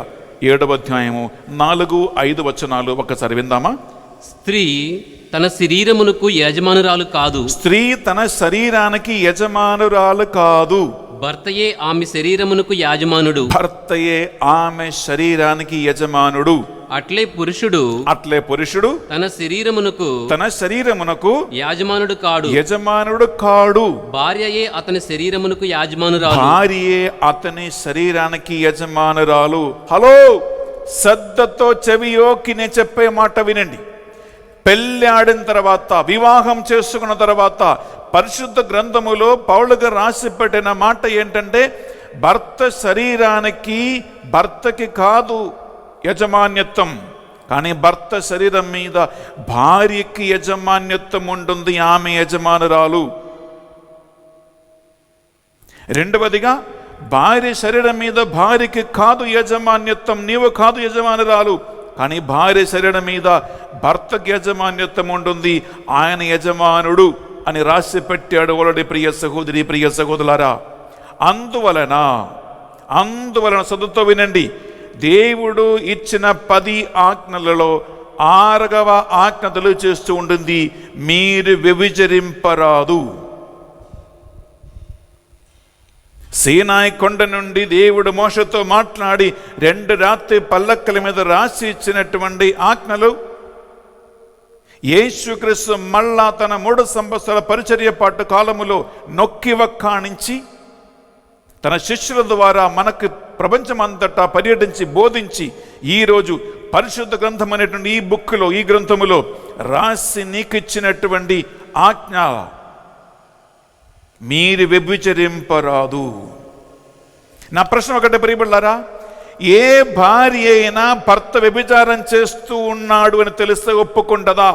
A: 7వ అధ్యాయము 4, 5 వచనాలు ఒకసారి విందామా?
B: స్త్రీ తన శరీరమునకు యజమానురాలు కాదు.
A: స్త్రీ తన శరీరానికి యజమానురాలు కాదు.
B: భర్తయే ఆమె శరీరమునకు యాజమానుడు.
A: భర్తయే ఆమె శరీరానికి యజమానుడు.
B: అట్లే పురుషుడు తన శరీరమునకు యాజమానుడు కాడు. భార్యయే అతని శరీరమునకు యాజమానురాలు.
A: భార్యే అతని శరీరానికి యజమానురాలు. హలో, శ్రద్ధతో చెవియోకి నేను చెప్పే మాట వినండి. పెళ్ళి ఆడిన తర్వాత, వివాహం చేసుకున్న తర్వాత పరిశుద్ధ గ్రంథములో పౌలు గారు రాసి పెట్టిన మాట ఏంటంటే, భర్త శరీరానికి భర్తకి కాదు యజమాన్యత్వం, కానీ భర్త శరీరం మీద భార్యకి యజమాన్యత్వం ఉంటుంది, ఆమె యజమానురాలు. రెండవదిగా, భార్య శరీరం మీద భార్యకి కాదు యజమాన్యత్వం, నీవు కాదు యజమానురాలు, కానీ భార్య శరీరం మీద భర్తకి యజమాన్యత్వం ఉంటుంది, ఆయన యజమానుడు అని రాసి పెట్టాడు. వాళ్ళ ప్రియ సహోదరి, ప్రియ సహోదరులారా, అందువలన శ్రద్ధతో వినండి, దేవుడు ఇచ్చిన 10 ఆజ్ఞలలో 6వ ఆజ్ఞ తెలియచేస్తూ ఉంటుంది, మీరు వ్యభిచరింపరాదు. సీనాయి కొండ నుండి దేవుడు మోషతో మాట్లాడి 2 రాత్రి పల్లక్కల మీద రాసి ఇచ్చినటువంటి ఆజ్ఞలు యేసుక్రీస్తు మళ్ళా తన 3 సంవత్సరాల పరిచర్య పాటు కాలములో నొక్కి వక్కాణించి తన శిష్యుల ద్వారా మనకు ప్రపంచమంతటా పర్యటించి బోధించి ఈరోజు పరిశుద్ధ గ్రంథం అనేటువంటి ఈ గ్రంథములో రాసి నీకు ఇచ్చినటువంటి ఆజ్ఞ, మీరు వ్యభిచరింపరాదు. నా ప్రశ్న ఒకటే ప్రియబిడ్డలారా, ఏ భార్య అయినా భర్త వ్యభిచారం చేస్తూ ఉన్నాడు అని తెలిస్తే ఒప్పుకుంటదా?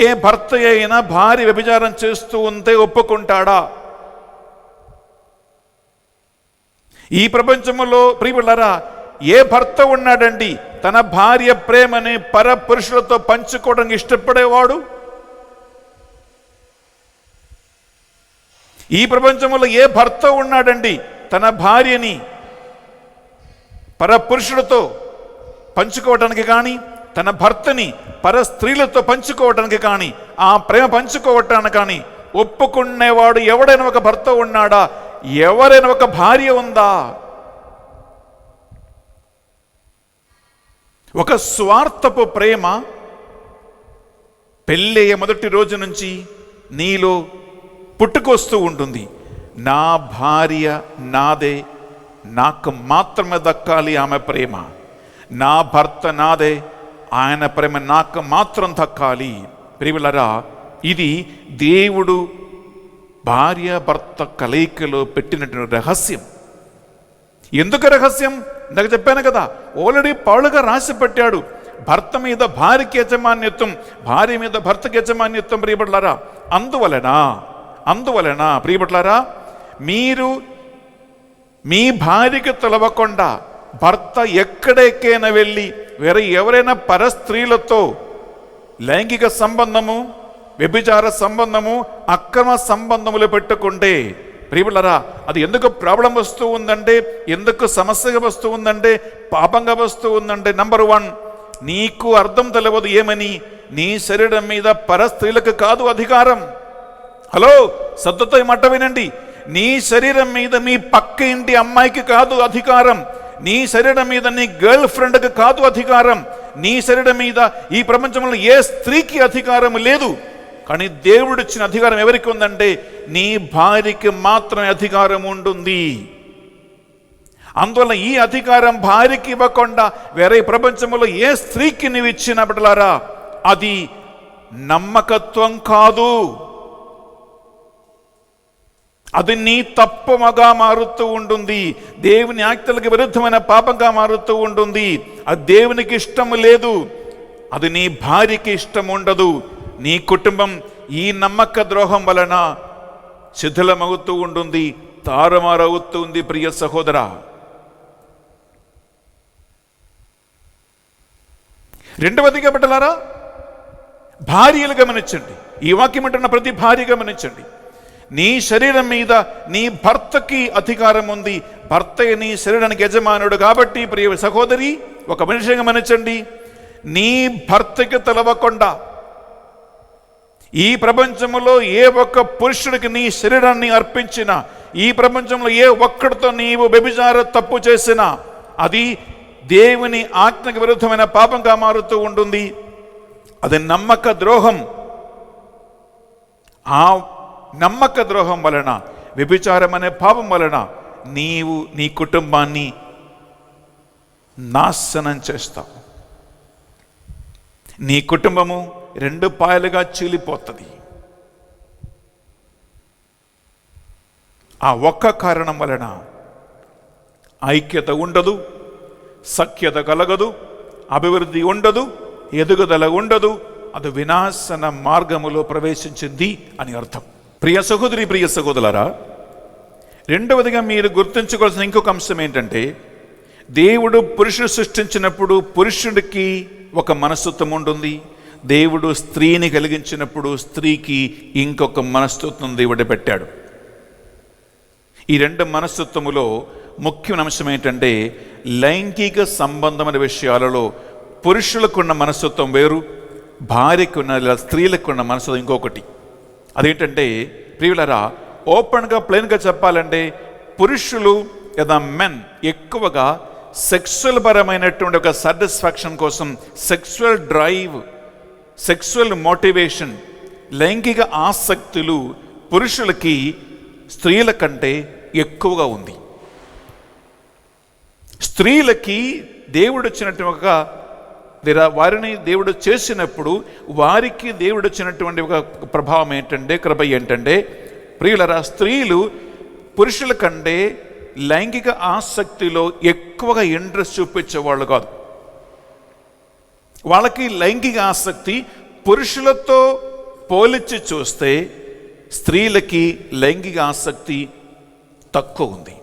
A: ఏ భర్త అయినా భార్య వ్యభిచారం చేస్తూ ఉంటే ఒప్పుకుంటాడా? ఈ ప్రపంచంలో ప్రియబిడ్డలారా, ఏ భర్త ఉన్నాడండి తన భార్య ప్రేమని పరపురుషులతో పంచుకోవడానికి ఇష్టపడేవాడు? ఈ ప్రపంచంలో ఏ భర్త ఉన్నాడండి తన భార్యని పరపురుషులతో పంచుకోవటానికి కానీ, తన భర్తని పర స్త్రీలతో పంచుకోవటానికి కానీ, ఆ ప్రేమ పంచుకోవటానికి కానీ ఒప్పుకునేవాడు ఎవడైనా ఒక భర్త ఉన్నాడా? ఎవరైనా ఒక భార్య ఉందా? ఒక స్వార్థపు ప్రేమ పెళ్ళయ్యే మొదటి రోజు నుంచి నీలో పుట్టుకొస్తూ ఉంటుంది. నా భార్య నాదే, నాకు మాత్రమే దక్కాలి ఆమె ప్రేమ. నా భర్త నాదే, ఆయన ప్రేమ నాకు మాత్రం దక్కాలి. ప్రియములారా, ఇది దేవుడు భార్య భర్త కలయికలో పెట్టినటువంటి రహస్యం. ఎందుకు రహస్యం? ఇందాక చెప్పాను కదా, ఆల్రెడీ పౌలుగా రాసి పెట్టాడు, భర్త మీద భార్యకి యజమాన్యత్వం, భార్య మీద భర్తకి యజమాన్యత్వం. ప్రియబిడ్డలారా, అందువలన ప్రియబిడ్డలారా, మీరు మీ భార్యకి తొలవకుండా భర్త ఎక్కడెక్కైనా వెళ్ళి వేరే ఎవరైనా పరస్త్రీలతో లైంగిక సంబంధము, వ్యభిచార సంబంధము, అక్రమ సంబంధములు పెట్టుకుంటే ప్రియబిడ్డలారా, అది ఎందుకు ప్రాబ్లం వస్తూ ఉందంటే, ఎందుకు సమస్యగా వస్తూ ఉందంటే, పాపంగా వస్తూ ఉందంటే, నంబర్ 1, నీకు అర్థం తెలియదు. ఏమని? నీ శరీరం మీద పరస్త్రీలకు కాదు అధికారం. హలో, శ్రద్ధతో ఈ మాట వినండి. నీ శరీరం మీద మీ పక్క ఇంటి అమ్మాయికి కాదు అధికారం. నీ శరీరం మీద నీ గర్ల్ ఫ్రెండ్కి కాదు అధికారం. నీ శరీరం మీద ఈ ప్రపంచంలో ఏ స్త్రీకి అధికారం లేదు. కానీ దేవుడు ఇచ్చిన అధికారం ఎవరికి ఉందంటే, నీ భార్యకి మాత్రమే అధికారం ఉంటుంది. అందువల్ల ఈ అధికారం భార్యకి ఇవ్వకుండా వేరే ప్రపంచంలో ఏ స్త్రీకి నీవు ఇచ్చిన బిడ్డలారా, అది నమ్మకత్వం కాదు, అది నీ తప్పుగా మారుతూ ఉంటుంది, దేవుని ఆజ్ఞలకు విరుద్ధమైన పాపంగా మారుతూ ఉంటుంది. అది దేవునికి ఇష్టం లేదు, అది నీ భార్యకి ఇష్టం ఉండదు. నీ కుటుంబం ఈ నమ్మక ద్రోహం వలన శిథిలమవుతూ ఉంటుంది, తారుమారవుతుంది. ప్రియ సహోదరా, రెండవదిగా బిడ్డలారా, భార్యలు గమనించండి, ఈ వాక్యం అంటున్న ప్రతి భార్య గమనించండి. నీ శరీరం మీద నీ భర్తకి అధికారం ఉంది, భర్త నీ శరీరానికి యజమానుడు. కాబట్టి ప్రియ సహోదరి, ఒక మనిషి గమనించండి, నీ భర్తకి తెలవకుండా ఈ ప్రపంచంలో ఏ ఒక్క పురుషుడికి నీ శరీరాన్ని అర్పించినా, ఈ ప్రపంచంలో ఏ ఒక్కడితో నీవు వ్యభిచార తప్పు చేసినా, అది దేవుని ఆజ్ఞకు విరుద్ధమైన పాపంగా మారుతూ ఉంటుంది. అది నమ్మక ద్రోహం. ఆ నమ్మక ద్రోహం వలన, వ్యభిచారం అనే పాపం వలన నీవు నీ కుటుంబాన్ని నాశనం చేస్తావు. నీ కుటుంబము రెండు పాయలుగా చీలిపోతుంది. ఆ ఒక్క కారణం వలన ఐక్యత ఉండదు, సఖ్యత కలగదు, అభివృద్ధి ఉండదు, ఎదుగుదల ఉండదు. అది వినాశన మార్గములో ప్రవేశించింది అని అర్థం. ప్రియ సహోదరి, ప్రియ సహోదరులారా, రెండవదిగా మీరు గుర్తుంచుకోవాల్సిన ఇంకొక అంశం ఏంటంటే, దేవుడు పురుషుడు సృష్టించినప్పుడు పురుషుడికి ఒక మనస్తత్వం ఉంటుంది, దేవుడు స్త్రీని కలిగించినప్పుడు స్త్రీకి ఇంకొక మనస్తత్వం దేవుడు పెట్టాడు. ఈ రెండు మనస్తత్వములో ముఖ్యమైన అంశం ఏంటంటే, లైంగిక సంబంధమైన విషయాలలో పురుషులకున్న మనస్తత్వం వేరు, భార్యకున్న స్త్రీలకున్న మనస్తత్వం ఇంకొకటి. అదేంటంటే ప్రియులారా, ఓపెన్గా ప్లెయిన్గా చెప్పాలంటే, పురుషులు లేదా మెన్ ఎక్కువగా సెక్సువల్ పరమైనటువంటి ఒక సాటిస్ఫాక్షన్ కోసం, సెక్సువల్ డ్రైవ్, సెక్సువల్ మోటివేషన్, లైంగిక ఆసక్తులు పురుషులకి స్త్రీల కంటే ఎక్కువగా ఉంది. స్త్రీలకి దేవుడు వచ్చినట్టు ఒక వారిని దేవుడు చేసినప్పుడు వారికి దేవుడు వచ్చినటువంటి ఒక ప్రభావం ఏంటంటే, కృప ఏంటంటే, ప్రియులరా, స్త్రీలు పురుషుల కంటే లైంగిక ఆసక్తిలో ఎక్కువగా ఇంట్రెస్ట్ చూపించేవాళ్ళు కాదు. వాళ్ళకి లైంగిక ఆసక్తి పురుషులతో పోల్చి చూస్తే స్త్రీలకి లైంగిక ఆసక్తి తక్కువ ఉంది.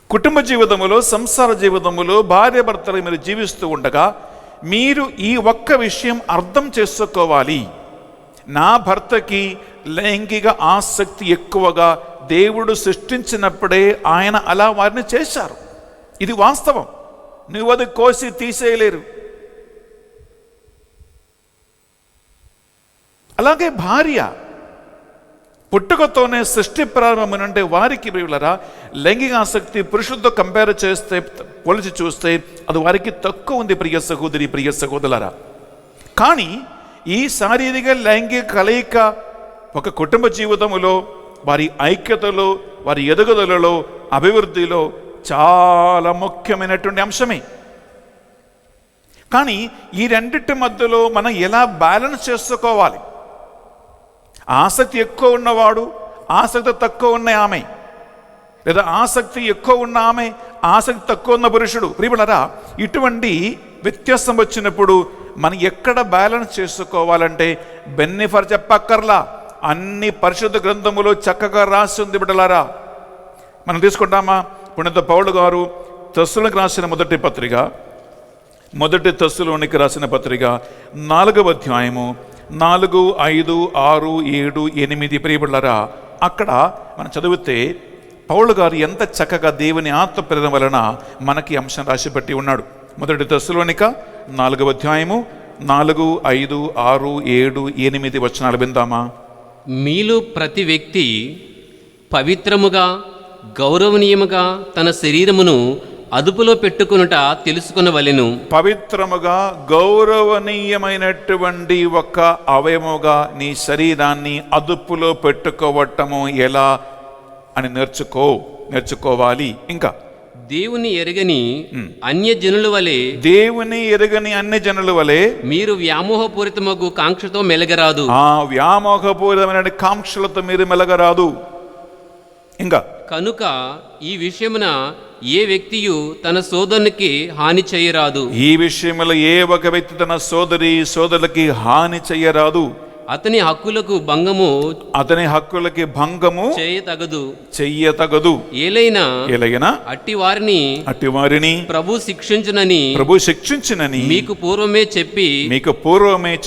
A: కుటుంబ జీవితంలో, సంసార జీవితంలో భార్యాభర్తలు మీరు జీవిస్తూ ఉండగా మీరు ఈ ఒక్క విషయం అర్థం చేసుకోవాలి. నా భర్తకి లైంగిక ఆసక్తి ఎక్కువగా దేవుడు సృష్టించినప్పుడే ఆయన అలా వారిని చేశారు. ఇది వాస్తవం, నువ్వు అది కోసి తీసేయలేరు. అలాగే భార్య పుట్టుకతోనే సృష్టి ప్రారంభం అంటే వారికి ప్రియులరా లైంగిక ఆసక్తి పురుషులతో కంపేర్ చేస్తే, పోల్చి చూస్తే అది వారికి తక్కువ ఉంది. ప్రియ సహోదరి, ప్రియ సహోదరులారా, కానీ ఈ శారీరక లైంగిక కలయిక ఒక కుటుంబ జీవితంలో, వారి ఐక్యతలో, వారి ఎదుగుదలలో, అభివృద్ధిలో చాలా ముఖ్యమైనటువంటి అంశమే. కానీ ఈ రెండింటి మధ్యలో మనం ఎలా బ్యాలెన్స్ చేసుకోవాలి? ఆసక్తి ఎక్కువ ఉన్నవాడు, ఆసక్తి తక్కువ ఉన్న ఆమె, లేదా ఆసక్తి ఎక్కువ ఉన్న ఆమె, ఆసక్తి తక్కువ ఉన్న పురుషుడు, ప్రియులారా, ఇటువంటి వ్యత్యాసం వచ్చినప్పుడు మనం ఎక్కడ బ్యాలెన్స్ చేసుకోవాలంటే బెన్నిఫర్ చెప్పక్కర్లా, అన్ని పరిశుద్ధ గ్రంథములో చక్కగా రాసి ఉంది బిడ్డలారా. మనం తీసుకుంటామా? పుణ్యత పౌలు గారు తెస్సలోనికి రాసిన మొదటి తెస్సలోనికి రాసిన పత్రిక 4వ అధ్యాయము 4, 5, 6, 7, 8 ప్రియబిడ్డలారా, అక్కడ మనం చదివితే పౌలు గారు ఎంత చక్కగా దేవుని ఆత్మ ప్రేరణ వలన మనకి అంశం రాసిపెట్టి ఉన్నాడు. మొదటి తెస్సలోనిక 4వ అధ్యాయము 4, 5, 6, 7, 8 వచనాలు విందామా?
B: మీలో ప్రతి వ్యక్తి పవిత్రముగా, గౌరవనీయముగా తన శరీరమును అదుపులో పెట్టుకొనుట తెలుసుకొనవలెను.
A: పవిత్రముగా, గౌరవనీయమైనటువంటి ఒక అవయముగా నీ శరీరాన్ని అదుపులో పెట్టుకోవటము ఎలా అని నేర్చుకో. నేర్చుకోవాలి. ఇంకా
B: దేవుని ఎరగని అన్యజనుల వలె
A: దేవుని ఎరగని అన్ని జనుల వలె
B: మీరు వ్యామోహపూరితమగు కాంక్షతో మెలగరాదు.
A: ఆ వ్యామోహపూరితమైన కాంక్షలతో మీరు మెలగరాదు. ఇంకా
B: కనుక ఈ విషయమున ఏ వ్యక్తియు తన సోదరునికి హాని చేయరాదు.
A: ఈ విషయంలో ఏ ఒక వ్యక్తి తన సోదరులకి హాని చెయ్యరాదు.
B: అతని హక్కులకు భంగము
A: అతని హక్కులకి భంగము చెయ్యతగదు. ఏలైనా
B: అట్టి వారిని ప్రభు శిక్షించునని మీకు పూర్వమే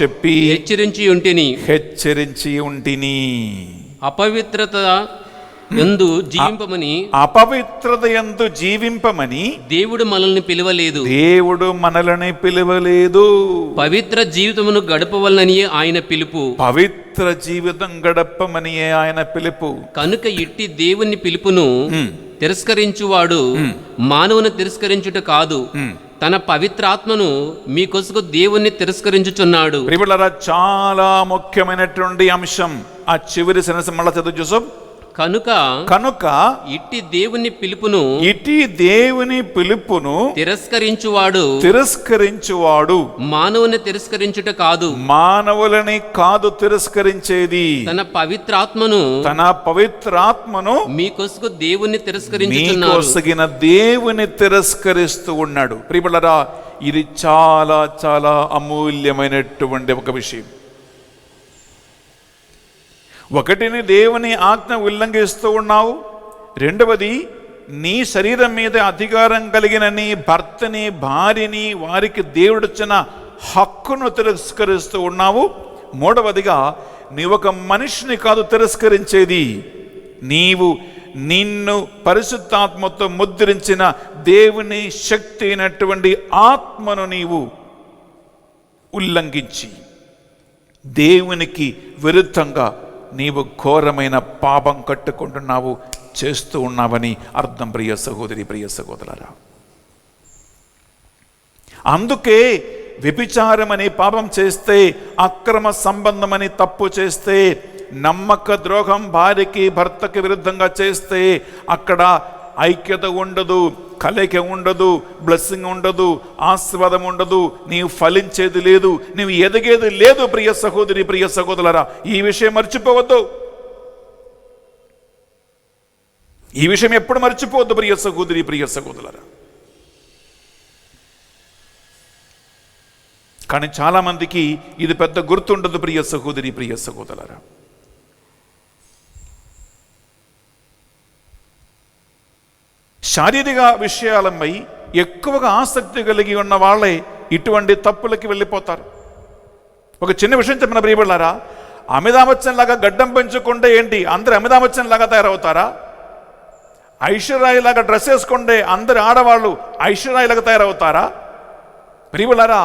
B: చెప్పి హెచ్చరించి ఉంటిని. అపవిత్రత యందు జీవింపమని దేవుడు మనల్ని పిలువలేదు. పవిత్ర జీవితమును గడపవలనని ఆయన పిలుపు. కనుక ఇట్టి దేవుని పిలుపును తిరస్కరించువాడు మానవుని తిరస్కరించుట కాదు, తన పవిత్రాత్మను మీ కొరకు దేవుణ్ణి తిరస్కరించుచున్నాడు.
A: చాలా ముఖ్యమైనటువంటి అంశం. ఆ చివరి సెన్స్ మళ్ళా చదువు జోసెఫ్.
B: కనుక ఇట్టి దేవుని పిలుపును తిరస్కరించువాడు మానవుని తిరస్కరించుట కాదు,
A: మానవులని కాదు తిరస్కరించేది,
B: తన పవిత్రాత్మను మీ కొరకు దేవుని
A: దేవుని తిరస్కరిస్తూ ఉన్నాడు. ప్రియములారా, ఇది చాలా చాలా అమూల్యమైనటువంటి ఒక విషయం. ఒకటిని దేవుని ఆజ్ఞ ఉల్లంఘిస్తూ ఉన్నావు, రెండవది నీ శరీరం మీద అధికారం కలిగిన నీ భర్తని భార్యని వారికి దేవుడిచ్చిన హక్కును తిరస్కరిస్తూ ఉన్నావు, మూడవదిగా నీ ఒక మనిషిని కాదు తిరస్కరించేది, నిన్ను పరిశుద్ధాత్మతో ముద్రించిన దేవుని శక్తి అయినటువంటి ఆత్మను నీవు ఉల్లంఘించి దేవునికి విరుద్ధంగా నీవు ఘోరమైన పాపం కట్టుకుంటున్నావు, చేస్తూ ఉన్నావని అర్థం. ప్రియ సహోదరులారా, అందుకే వ్యభిచారమని పాపం చేస్తే, అక్రమ సంబంధమని తప్పు చేస్తే, నమ్మక ద్రోహం భార్యకి భర్తకి విరుద్ధంగా చేస్తే అక్కడ ఐక్యత ఉండదు, కలయిక ఉండదు, బ్లెస్సింగ్ ఉండదు, ఆశీర్వాదం ఉండదు, నీవు ఫలించేది లేదు, నీవు ఎదిగేది లేదు. ప్రియ సహోదరులారా, ఈ విషయం మర్చిపోవద్దు. ఈ విషయం ఎప్పుడు మర్చిపోవద్దు ప్రియ సహోదరులారా. కానీ చాలా మందికి ఇది పెద్ద గుర్తుండదు ప్రియ సహోదరులారా. శారీరక విషయాలపై ఎక్కువగా ఆసక్తి కలిగి ఉన్న వాళ్ళే ఇటువంటి తప్పులకి వెళ్ళిపోతారు. ఒక చిన్న విషయం చెప్పిన ప్రియబిడ్డలారా, అమితాబ్ బచ్చన్ లాగా గడ్డం పెంచుకుంటే ఏంటి అందరు అమితాబ్ బచ్చన్ లాగా తయారవుతారా? ఐశ్వర్య లాగా డ్రెస్ వేసుకుంటే అందరు ఆడవాళ్ళు ఐశ్వర్య లాగా తయారవుతారా? ప్రియబిడ్డలారా,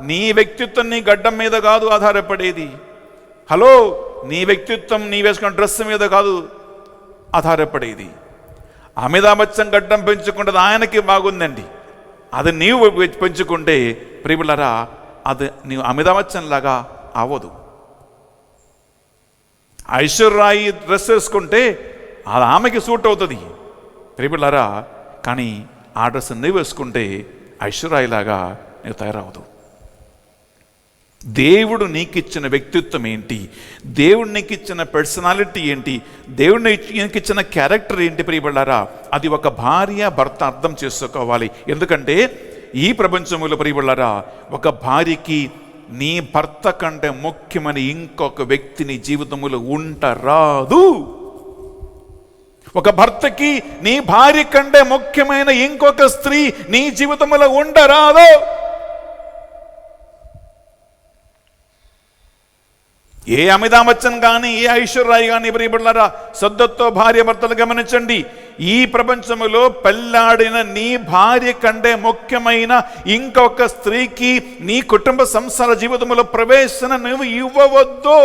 A: నీ వ్యక్తిత్వం నీ గడ్డం మీద కాదు ఆధారపడేది. హలో, నీ వ్యక్తిత్వం నీ వేసుకున్న డ్రెస్ మీద కాదు ఆధారపడేది. అమితాబ్ బచ్చన్ గడ్డం పెంచుకుంటే ఆయనకి బాగుందండి, అది నీవు పెంచుకుంటే ప్రియబిడ్డలారా అది నీవు అమితాబ్ బచ్చన్ లాగా అవ్వదు. ఐశ్వర్య డ్రెస్ వేసుకుంటే అది ఆమెకి సూట్ అవుతుంది ప్రియబిడ్డలారా, కానీ ఆ డ్రెస్ నువ్వు వేసుకుంటే ఐశ్వర్యలాగా నీవు తయారవదు. దేవుడు నీకిచ్చిన వ్యక్తిత్వం ఏంటి, దేవుడు నీకిచ్చిన పర్సనాలిటీ ఏంటి, దేవుడు నీకిచ్చిన క్యారెక్టర్ ఏంటి ప్రియబిడ్డలారా, అది ఒక భార్య భర్త అర్థం చేసుకోవాలి. ఎందుకంటే ఈ ప్రపంచంలో ప్రియబిడ్డలారా ఒక భార్యకి నీ భర్త కంటే ముఖ్యమైన ఇంకొక వ్యక్తిని జీవితంలో ఉండరాదు. ఒక భర్తకి నీ భార్య కంటే ముఖ్యమైన ఇంకొక స్త్రీ నీ జీవితంలో ఉండరాదు. ఏ అమితాబ్ బచ్చన్ కానీ ఏ ఐశ్వర్య కానీ ప్రియబిడ్డలారా శ్రద్ధతో భార్య భర్తలు గమనించండి. ఈ ప్రపంచంలో పెళ్లాడిన నీ భార్య కంటే ముఖ్యమైన ఇంకొక స్త్రీకి నీ కుటుంబ సంసార జీవితంలో ప్రవేశన నువ్వు ఇవ్వవద్దు.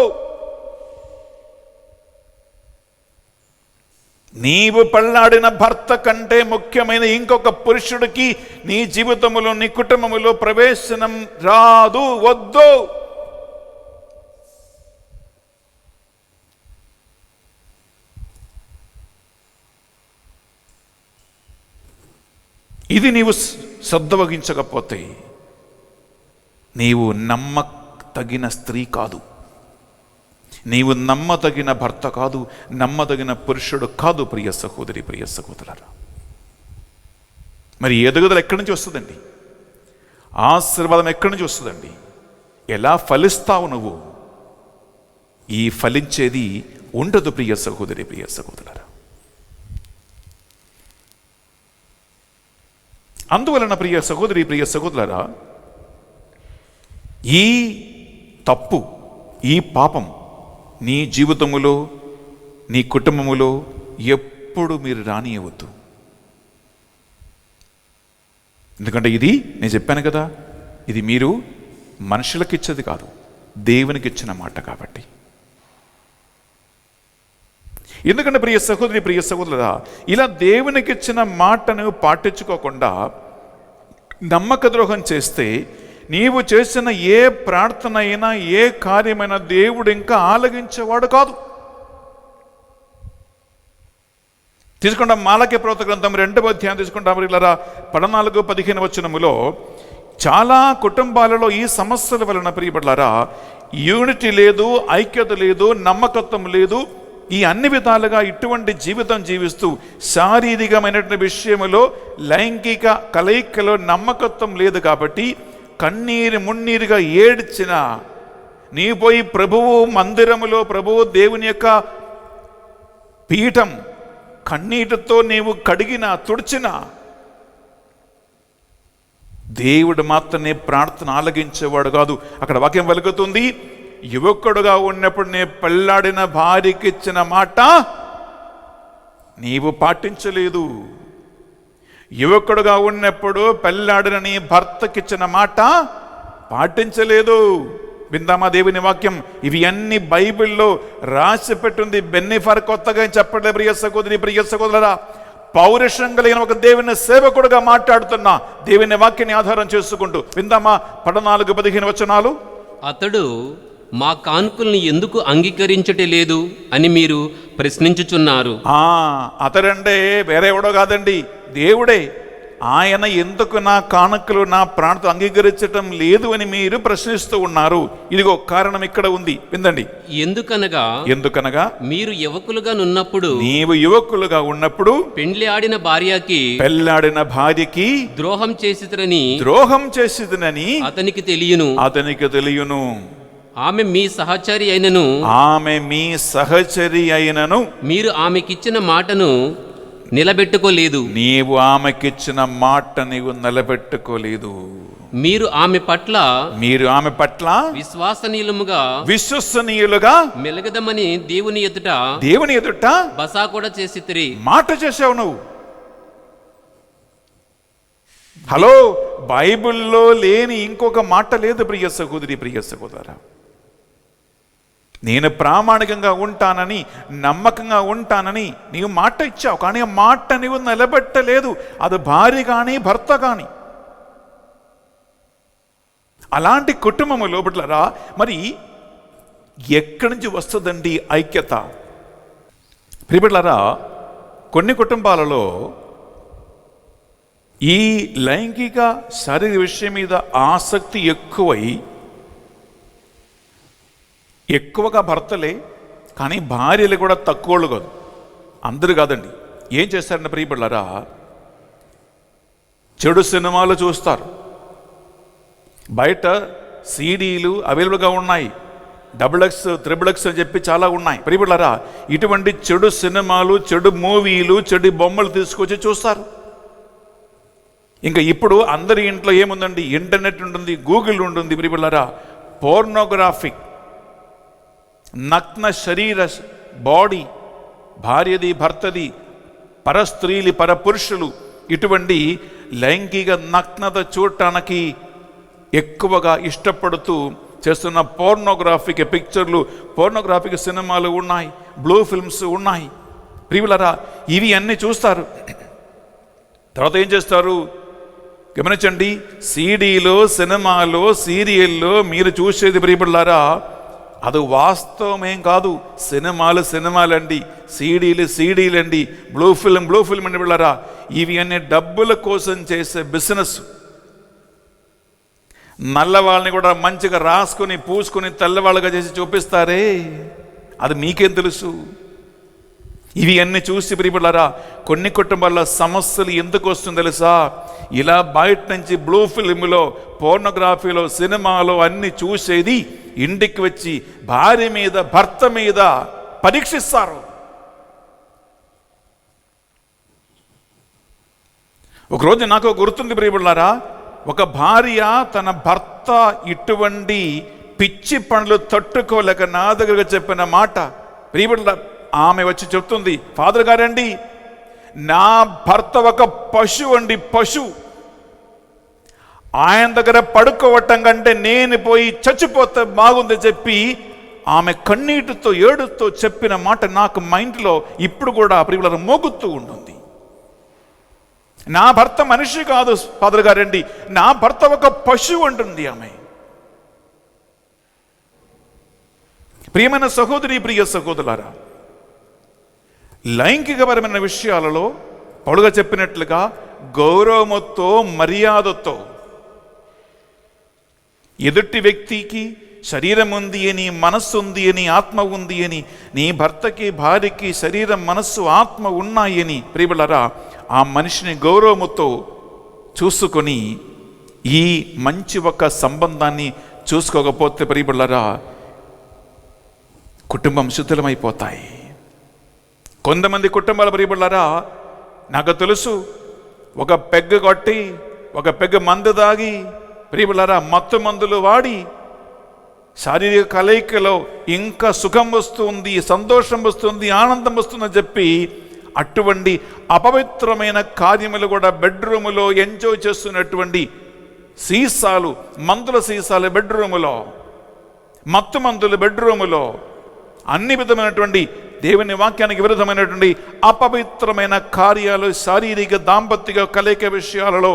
A: నీవు పెళ్లాడిన భర్త కంటే ముఖ్యమైన ఇంకొక పురుషుడికి నీ జీవితంలో నీ కుటుంబంలో ప్రవేశనం రాదు, వద్దు. ఇది నీవు శ్రద్ధ వహించకపోతే నీవు నమ్మతగిన స్త్రీ కాదు, నీవు నమ్మదగిన భర్త కాదు, నమ్మదగిన పురుషుడు కాదు. ప్రియ సహోదరి, ప్రియ సహోదరులారా, మరి ఎదుగుదల ఎక్కడి నుంచి వస్తుందండి? ఆశీర్వాదం ఎక్కడి నుంచి వస్తుందండి? ఎలా ఫలిస్తావు నువ్వు? ఈ ఫలించేది ఉండదు ప్రియ సహోదరి, ప్రియ సహోదరులారా. అందువలన ప్రియ సహోదరి, ప్రియ సహోదరులారా, ఈ తప్పు, ఈ పాపం నీ జీవితములో, నీ కుటుంబములో ఎప్పుడు మీరు రానియవద్దు. ఎందుకంటే ఇది నేను చెప్పాను కదా, ఇది మీరు మనుషులకు ఇచ్చేది కాదు, దేవునికి ఇచ్చిన మాట కాబట్టి. ఎందుకంటే ప్రియ సహోదరి, ప్రియ సహోదరులారా, ఇలా దేవునికి ఇచ్చిన మాటను పాటించుకోకుండా నమ్మక ద్రోహం చేస్తే నీవు చేసిన ఏ ప్రార్థన అయినా, ఏ కార్యమైనా దేవుడు ఇంకా ఆలగించేవాడు కాదు. తీసుకుంటాం మాలకే ప్రవక్త గ్రంథం 2వ అధ్యాయం తీసుకుంటాం. 14-15 వచనములో చాలా కుటుంబాలలో ఈ సమస్యల వలన ప్రియబడ్లారా యూనిటీ లేదు, ఐక్యత లేదు, నమ్మకత్వం లేదు. ఈ అన్ని విధాలుగా ఇటువంటి జీవితం జీవిస్తూ శారీరకమైనటువంటి విషయంలో, లైంగిక కలయికలో నమ్మకత్వం లేదు కాబట్టి కన్నీరు మున్నీరుగా ఏడ్చిన నీ పోయి ప్రభువు మందిరములో, ప్రభువు దేవుని యొక్క పీఠం కన్నీటితో నీవు కడిగినా, తుడిచినా దేవుడు మాత్రమే ప్రార్థన ఆలగించేవాడు కాదు. అక్కడ వాక్యం వెలుగుతుంది, యువకుడుగా ఉన్నప్పుడు నే పెళ్లాడిన భార్యకి ఇచ్చిన మాట నీవు పాటించలేదు. యువకుడుగా ఉన్నప్పుడు పెళ్లాడిన నీ భర్తకిచ్చిన మాట పాటించలేదు. విందామా దేవుని వాక్యం? ఇవి అన్ని బైబిల్లో రాసి పెట్టుంది. బెన్నిఫర్ కొత్తగా చెప్పట్లేదు ప్రియ సహోదరి, ప్రియ సహోదరులారా. పౌరుషం కలిగిన ఒక దేవుని సేవకుడుగా మాట్లాడుతున్నా దేవుని వాక్యాన్ని ఆధారం చేసుకుంటూ విందామా 14-15 వచనాలు.
B: అతడు మా కానుకల్ని ఎందుకు అంగీకరించటలేదు అని మీరు ప్రశ్నించుచున్నారు.
A: అతడంటే వేరే ఎవడో కాదండి, దేవుడే. ఆయన ఎందుకు నా కానుకలు, నా ప్రార్థన అంగీకరించటం లేదు అని మీరు ప్రశ్నిస్తూ ఉన్నారు. ఇదిగో కారణం ఇక్కడ ఉంది, విందండి. ఎందుకనగా
B: మీరు యువకులుగా ఉన్నప్పుడు,
A: నీవు యువకులుగా ఉన్నప్పుడు
B: పెళ్లాడిన భార్యకి ద్రోహం చేసిదనని అతనికి తెలియను. ఆమె మీ సహచరి అయినను మీరు ఆమెకిచ్చిన మాటను నిలబెట్టుకోలేదు.
A: నీవు ఆమెకిచ్చిన మాట నీవు నిలబెట్టుకోలేదు.
B: మీరు ఆమె పట్ల విశ్వసనీయులుగా మెలగదమని దేవుని ఎదుట బసా కూడా చేసితిరి.
A: మాట చేసావు నువ్వు. హలో, బైబిల్లో లేని ఇంకొక మాట లేదు ప్రియ సహోదరి, ప్రియ సహోదరా. నేను ప్రామాణికంగా ఉంటానని, నమ్మకంగా ఉంటానని నీవు మాట ఇచ్చావు, కానీ ఆ మాట నీవు నిలబెట్టలేదు. అది భార్య కానీ భర్త కానీ. అలాంటి కుటుంబములో బిడ్డలారా మరి ఎక్కడి నుంచి వస్తుందండి ఐక్యత? ప్రియబిడ్డలారా, కొన్ని కుటుంబాలలో ఈ లైంగిక శారీరక విషయం మీద ఆసక్తి ఎక్కువగా భర్తలే, కానీ భార్యలు కూడా తక్కువళ్ళు కాదు, అందరూ కాదండి. ఏం చేస్తారంటే ప్రియబిడ్డలారా, చెడు సినిమాలు చూస్తారు. బయట సీడీలు అవైలబుల్గా ఉన్నాయి, XXX, XXX అని చెప్పి చాలా ఉన్నాయి. ప్రియబిడ్డలారా, ఇటువంటి చెడు సినిమాలు, చెడు మూవీలు, చెడు బొమ్మలు తీసుకొచ్చి చూస్తారు. ఇంకా ఇప్పుడు అందరి ఇంట్లో ఏముందండి? ఇంటర్నెట్ ఉంటుంది, గూగుల్ ఉంటుంది. ప్రియబిడ్డలారా, పోర్నోగ్రాఫిక్ నగ్న శరీర బాడీ, భార్యది భర్తది, పరస్త్రీలు పరపురుషులు, ఇటువంటి లైంగిక నగ్నత చూడటానికి ఎక్కువగా ఇష్టపడుతూ చేస్తున్న పోర్నోగ్రాఫిక్ పిక్చర్లు, పోర్నోగ్రాఫిక్ సినిమాలు ఉన్నాయి, బ్లూ ఫిల్మ్స్ ఉన్నాయి. ప్రియులరా, ఇవి అన్నీ చూస్తారు. తర్వాత ఏం చేస్తారు గమనించండి. సీడీలో, సినిమాలో, సీరియల్లో మీరు చూసేది ప్రియబిడ్డలారా అది వాస్తవమేం కాదు. సినిమాలండి, సీడీలండి, బ్లూ ఫిల్మ్ అండి వెళ్ళారా, ఇవి అన్ని డబ్బుల కోసం చేసే బిజినెస్. నల్లవాళ్ళని కూడా మంచిగా రాసుకుని పూసుకుని తెల్లవాళ్ళగా చేసి చూపిస్తారే, అది మీకేం తెలుసు? ఇవి అన్నీ చూసి ప్రియబిడ్డలారా, కొన్ని కుటుంబాల్లో సమస్యలు ఎందుకు వస్తుందో తెలుసా? ఇలా బయట నుంచి బ్లూ ఫిల్మ్లో, పోర్నోగ్రఫీలో, సినిమాలో అన్ని చూసేది ఇంటికి వచ్చి భార్య మీద, భర్త మీద పరీక్షిస్తారు. ఒకరోజు నాకు గుర్తుంది ప్రియబిడ్డలారా, ఒక భార్య తన భర్త ఇటువంటి పిచ్చి పనులు తట్టుకోలేక నా దగ్గరగా చెప్పిన మాట ప్రియబిడ్డలారా, ఆమె వచ్చి చెప్తుంది, ఫాదర్ గారండి, నా భర్త ఒక పశువు అండి, పశువు. ఆయన దగ్గర పడుకోవటం కంటే నేను పోయి చచ్చిపోతే బాగుంది చెప్పి ఆమె కన్నీటితో ఏడుతో చెప్పిన మాట నాకు మైండ్లో ఇప్పుడు కూడా ప్రియబిడ్డలారా మోగుతూ ఉంటుంది. నా భర్త మనిషి కాదు ఫాదర్ గారండి, నా భర్త ఒక పశువు అంటుంది ఆమె. ప్రియమైన సహోదరి, ప్రియ సహోదరులారా, లైంగికపరమైన విషయాలలో పౌలుగా చెప్పినట్లుగా గౌరవముతో, మర్యాదతో ఎదుటి వ్యక్తికి శరీరం ఉంది అని, మనస్సు ఉంది అని, ఆత్మ ఉంది అని, నీ భర్తకి భార్యకి శరీరం, మనస్సు, ఆత్మ ఉన్నాయని ప్రియబిడ్డలారా ఆ మనిషిని గౌరవముతో చూసుకొని ఈ మంచి ఒక సంబంధాన్ని చూసుకోకపోతే ప్రియబిడ్డలారా కుటుంబం శిథిలమైపోతాయి. కొంతమంది కుటుంబాల ప్రియబిడ్డలారా నాకు తెలుసు, ఒక పెగ్గు కొట్టి, ఒక పెగ్గు మందు దాగి ప్రియబిడ్డలారా మత్తు మందులు వాడి శారీరక కలయికలో ఇంకా సుఖం వస్తుంది, సంతోషం వస్తుంది, ఆనందం వస్తుందని చెప్పి అటువంటి అపవిత్రమైన కార్యములు కూడా బెడ్రూములో ఎంజాయ్ చేస్తున్నటువంటి సీసాలు, మందుల సీసాలు బెడ్రూములో, మత్తు మందులు బెడ్రూములో, అన్ని విధమైనటువంటి దేవుని వాక్యానికి విరుద్ధమైనటువంటి అపవిత్రమైన కార్యాలు, శారీరక దాంపత్య కలయిక విషయాలలో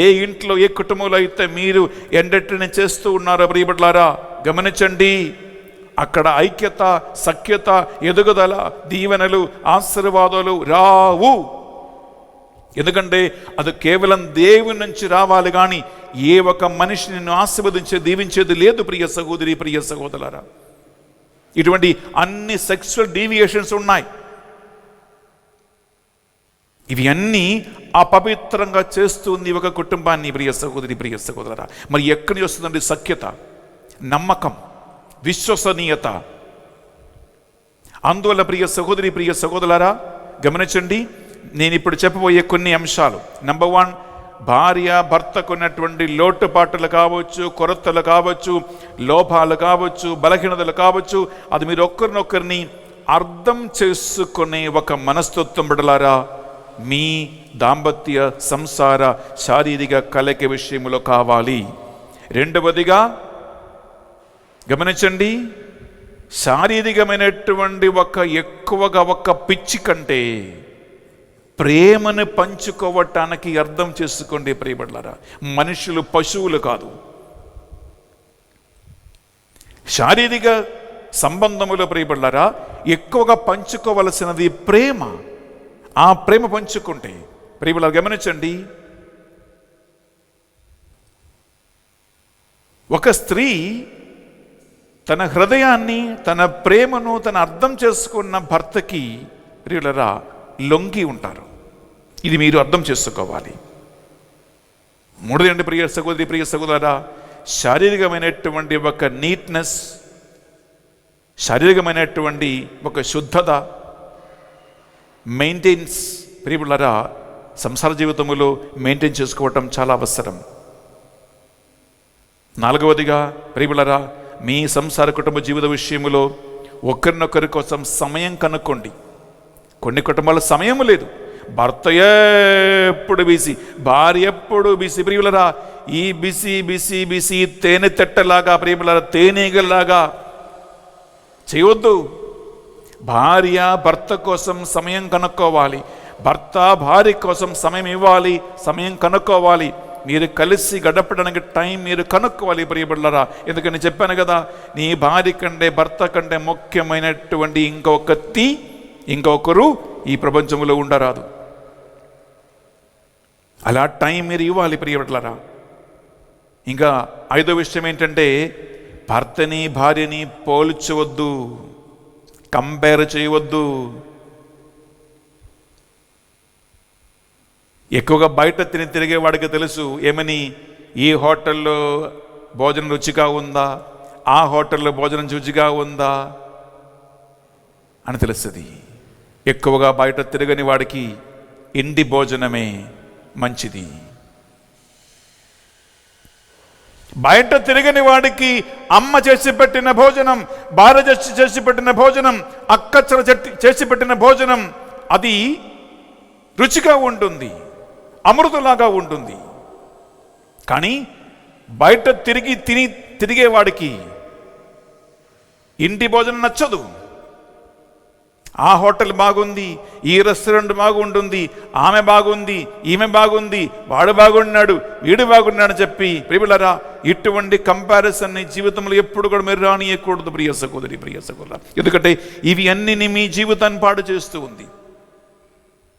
A: ఏ ఇంట్లో, ఏ కుటుంబంలో అయితే మీరు ఎంటర్టైన్ చేస్తూ ఉన్నారో ప్రియబిడ్డలారా గమనించండి. అక్కడ ఐక్యత, సఖ్యత, ఎదుగుదల, దీవెనలు, ఆశీర్వాదాలు రావు. ఎందుకంటే అది కేవలం దేవుని నుంచి రావాలి కానీ ఏ ఒక మనిషిని నిన్ను ఆశీర్వదించే, దీవించేది లేదు ప్రియ సహోదరి, ప్రియ సహోదరులారా. ఇటువంటి అన్ని సెక్సువల్ డీవియేషన్స్ ఉన్నాయి. ఇవి అన్నీ అపవిత్రంగా చేస్తుంది ఒక కుటుంబాన్ని ప్రియ సహోదరి, ప్రియ సహోదరులారా. మరి ఎక్కడి నుంచి వస్తుందండి సఖ్యత, నమ్మకం, విశ్వసనీయత? అందువల్ల ప్రియ సహోదరి, ప్రియ సహోదరులారా గమనించండి, నేను ఇప్పుడు చెప్పబోయే కొన్ని అంశాలు. నంబర్ 1, భార్య భర్తకు ఉన్నటువంటి లోటుపాట్లు కావచ్చు, కొరతలు కావచ్చు, లోపాలు కావచ్చు, బలహీనతలు కావచ్చు, అది మీరు ఒక్కరినొక్కరిని అర్థం చేసుకునే ఒక మనస్తత్వం బిడ్డలారా మీ దాంపత్య, సంసార, శారీరక కలయిక విషయంలో కావాలి. రెండవదిగా గమనించండి, శారీరకమైనటువంటి ఎక్కువగా ఒక పిచ్చి కంటే ప్రేమను పంచుకోవటానికి అర్థం చేసుకోండి ప్రియబిడ్డలారా. మనుషులు పశువులు కాదు. శారీరక సంబంధములో ప్రియబిడ్డలారా ఎక్కువగా పంచుకోవలసినది ప్రేమ. ఆ ప్రేమ పంచుకుంటే ప్రియబిడ్డలారా గమనించండి, ఒక స్త్రీ తన హృదయాన్ని, తన ప్రేమను తన అర్థం చేసుకున్న భర్తకి ప్రియులరా లొంగి ఉంటారు. ఇది మీరు అర్థం చేసుకోవాలి. మూడోది ప్రియ సహోదరి, ప్రియ సహోదరా, శారీరకమైనటువంటి ఒక నీట్నెస్, శారీరకమైనటువంటి ఒక శుద్ధత మెయింటైన్స్ ప్రియులరా సంసార జీవితంలో మెయింటైన్ చేసుకోవటం చాలా అవసరం. నాలుగవదిగా ప్రియులరా మీ సంసార కుటుంబ జీవిత విషయంలో ఒకరినొకరి కోసం సమయం కనుక్కోండి. కొన్ని కుటుంబాల్లో సమయం లేదు, భర్త ఎప్పుడు బిజీ, భార్య ఎప్పుడు బిజీ. ప్రియులరా ఈ బిజీ బిజీ బిజీ తేనె తెట్టలాగా ప్రియులరా తేనెగలాగా చేయవద్దు. భార్య భర్త కోసం సమయం కనుక్కోవాలి, భర్త భార్య కోసం సమయం ఇవ్వాలి, సమయం కనుక్కోవాలి. మీరు కలిసి గడపడానికి టైం మీరు కనుక్కోవాలి ప్రియబిడ్డలారా. ఎందుకని చెప్పాను కదా, నీ భార్య కంటే భర్త కంటే ముఖ్యమైనటువంటి ఇంకొకరు ఈ ప్రపంచంలో ఉండరాదు. అలా టైం మీరు ఇవ్వాలి ప్రియబిడ్డలారా. ఇంకా 5వ విషయం ఏంటంటే, భర్తని భార్యని పోల్చవద్దు, కంపేర్ చేయవద్దు. ఎక్కువగా బయట తిరిగే వాడికి తెలుసు ఏమని, ఈ హోటల్లో భోజనం రుచిగా ఉందా, ఆ హోటల్లో భోజనం రుచిగా ఉందా అని తెలుస్తుంది. ఎక్కువగా బయట తిరగని వాడికి ఇంటి భోజనమే మంచిది. బయట తిరగని వాడికి అమ్మ చేసి పెట్టిన భోజనం, భార్య చేసి పెట్టిన భోజనం, అక్క చేసి పెట్టిన భోజనం అది రుచిగా ఉంటుంది, అమృతంలాగా ఉంటుంది. కానీ బయట తిరిగేవాడికి ఇంటి భోజనం నచ్చదు. ఆ హోటల్ బాగుంది, ఈ రెస్టారెంట్ బాగుంటుంది, ఆమె బాగుంది, ఈమె బాగుంది, వాడు బాగున్నాడు, వీడు బాగున్నాడు అని చెప్పి ప్రియబిడ్డలారా, ఇటువంటి కంపారిజన్ని జీవితంలో ఎప్పుడు కూడా మీరు రానియకూడదు ప్రియ సహోదరి, ప్రియ సహోదరా. ఎందుకంటే ఇవి అన్ని మీ జీవితాన్ని పాడు చేస్తూ ఉంది.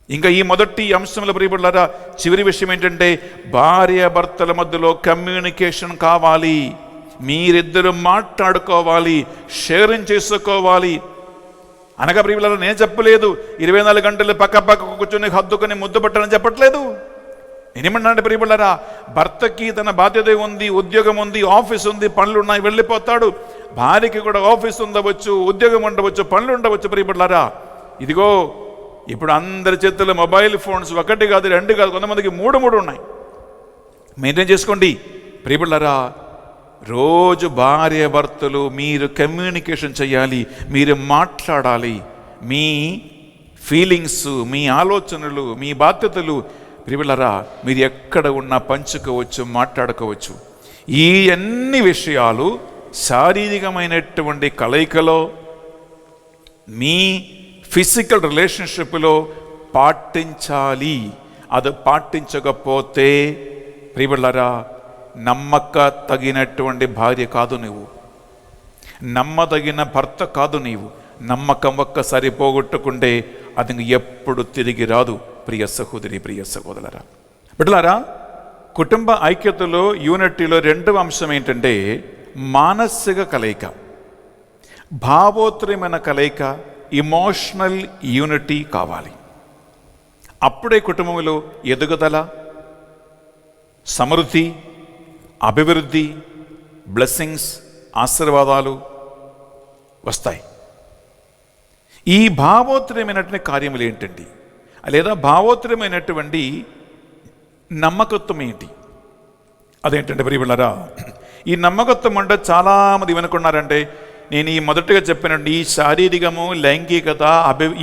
A: ఇంకా ఈ మొదటి అంశంలో ప్రియబిడ్డలారా, చివరి విషయం ఏంటంటే, భార్య భర్తల మధ్యలో కమ్యూనికేషన్ కావాలి. మీరిద్దరు మాట్లాడుకోవాలి, షేరింగ్ చేసుకోవాలి. అనగా ప్రియబిడ్డలారా, నేను చెప్పలేదు 24 గంటలు పక్క కూర్చొని హద్దుకొని ముద్దు పట్టని చెప్పట్లేదు. నేనేమన్నానంటే ప్రియబిడ్డలారా, భర్తకి తన బాధ్యత ఉంది, ఉద్యోగం ఉంది, ఆఫీస్ ఉంది, పనులు ఉన్నాయి, వెళ్ళిపోతాడు. భార్యకి కూడా ఆఫీస్ ఉండవచ్చు, ఉద్యోగం ఉండవచ్చు, పనులు ఉండవచ్చు. ప్రియబిడ్డలారా, ఇదిగో ఇప్పుడు అందరి చేతుల్లో మొబైల్ ఫోన్స్ 1 కాదు 2 కాదు, కొంతమందికి 3 ఉన్నాయి. మెయింటైన్ చేసుకోండి ప్రియబిడ్డలారా. రోజు భార్య భర్తలు మీరు కమ్యూనికేషన్ చేయాలి, మీరు మాట్లాడాలి. మీ ఫీలింగ్స్, మీ ఆలోచనలు, మీ బాధ్యతలు ప్రియబిడ్డలారా మీరు ఎక్కడ ఉన్నా పంచుకోవచ్చు, మాట్లాడుకోవచ్చు. ఈ అన్ని విషయాలు శారీరకమైనటువంటి కలయికలో, మీ ఫిజికల్ రిలేషన్షిప్లో పాటించాలి. అది పాటించకపోతే ప్రియబిడ్డలారా నమ్మక తగినటువంటి భార్య కాదు నువ్వు, నమ్మదగిన భర్త కాదు నీవు. నమ్మకం ఒక్కసారి పోగొట్టుకుంటే అది ఎప్పుడు తిరిగి రాదు ప్రియ సహోదరి, ప్రియ సహోదరులారా. బిడ్డలారా, కుటుంబ ఐక్యతలో, యూనిటీలో 2వ అంశం ఏంటంటే మానసిక కలయిక, భావోత్తరమైన కలయిక, ఇమోషనల్ యూనిటీ కావాలి. అప్పుడే కుటుంబంలో ఎదుగుదల, సమృద్ధి, అభివృద్ధి, బ్లెస్సింగ్స్, ఆశీర్వాదాలు వస్తాయి. ఈ భావోత్తరమైనటువంటి కార్యములు ఏంటండి, లేదా భావోత్తరమైనటువంటి నమ్మకత్వం ఏంటి? అదేంటంటే ప్రియబిడ్డలారా, ఈ నమ్మకత్వం అంటే చాలామంది ఏమనుకున్నారంటే, నేను ఈ మొదటగా చెప్పినట్టు ఈ శారీరకము, లైంగికత,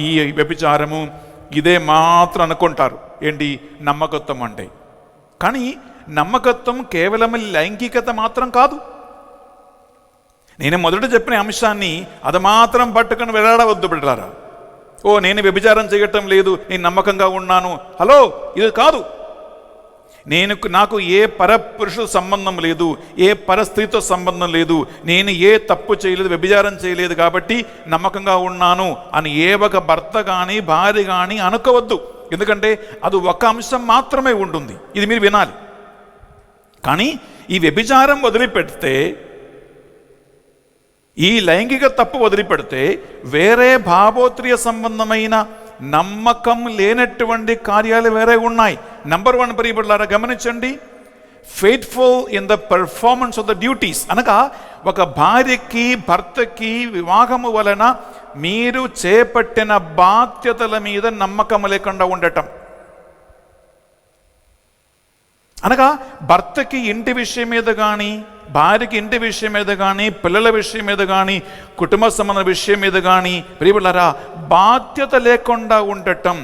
A: ఈ వ్యభిచారము ఇదే మాత్రం అనుకుంటారు. ఏంటి నమ్మకత్వం అంటే? కానీ నమ్మకత్వం కేవలం లైంగికత మాత్రం కాదు. నేను మొదట చెప్పిన అంశాన్ని అది మాత్రం పట్టుకుని వెళ్ళాడవద్దు బిడ్డలారా. ఓ నేను వ్యభిచారం చేయటం లేదు, నేను నమ్మకంగా ఉన్నాను, హలో, ఇది కాదు. నాకు ఏ పరపురుషుల సంబంధం లేదు, ఏ పరస్త్రీతో సంబంధం లేదు, నేను ఏ తప్పు చేయలేదు, వ్యభిచారం చేయలేదు కాబట్టి నమ్మకంగా ఉన్నాను అని ఏ ఒక భర్త కానీ భార్య కానీ అనుకోవద్దు. ఎందుకంటే అది ఒక అంశం మాత్రమే ఉంటుంది, ఇది మీరు వినాలి. కానీ ఈ వ్యభిచారం వదిలిపెడితే, ఈ లైంగిక తప్పు వదిలిపెడితే వేరే భావోత్రీయ సంబంధమైన నమ్మకం లేనటువంటి కార్యాలు వేరే ఉన్నాయి. నంబర్ 1 ప్రియబిడ్డలారా గమనించండి, faithful in the performance of the duties. అనగా ఒక భార్యకి భర్తకి వివాహము వలన మీరు చేపట్టిన బాధ్యతల మీద నమ్మకం లేకుండా ఉండటం. అనగా భర్తకి ఇంటి విషయం మీద కానీ, భార్యకి ఇంటి విషయం మీద కానీ, పిల్లల విషయం మీద కానీ, కుటుంబ సంబంధ విషయం మీద కానీ ప్రియబిడ్డలారా బాధ్యత లేకుండా ఉండటం,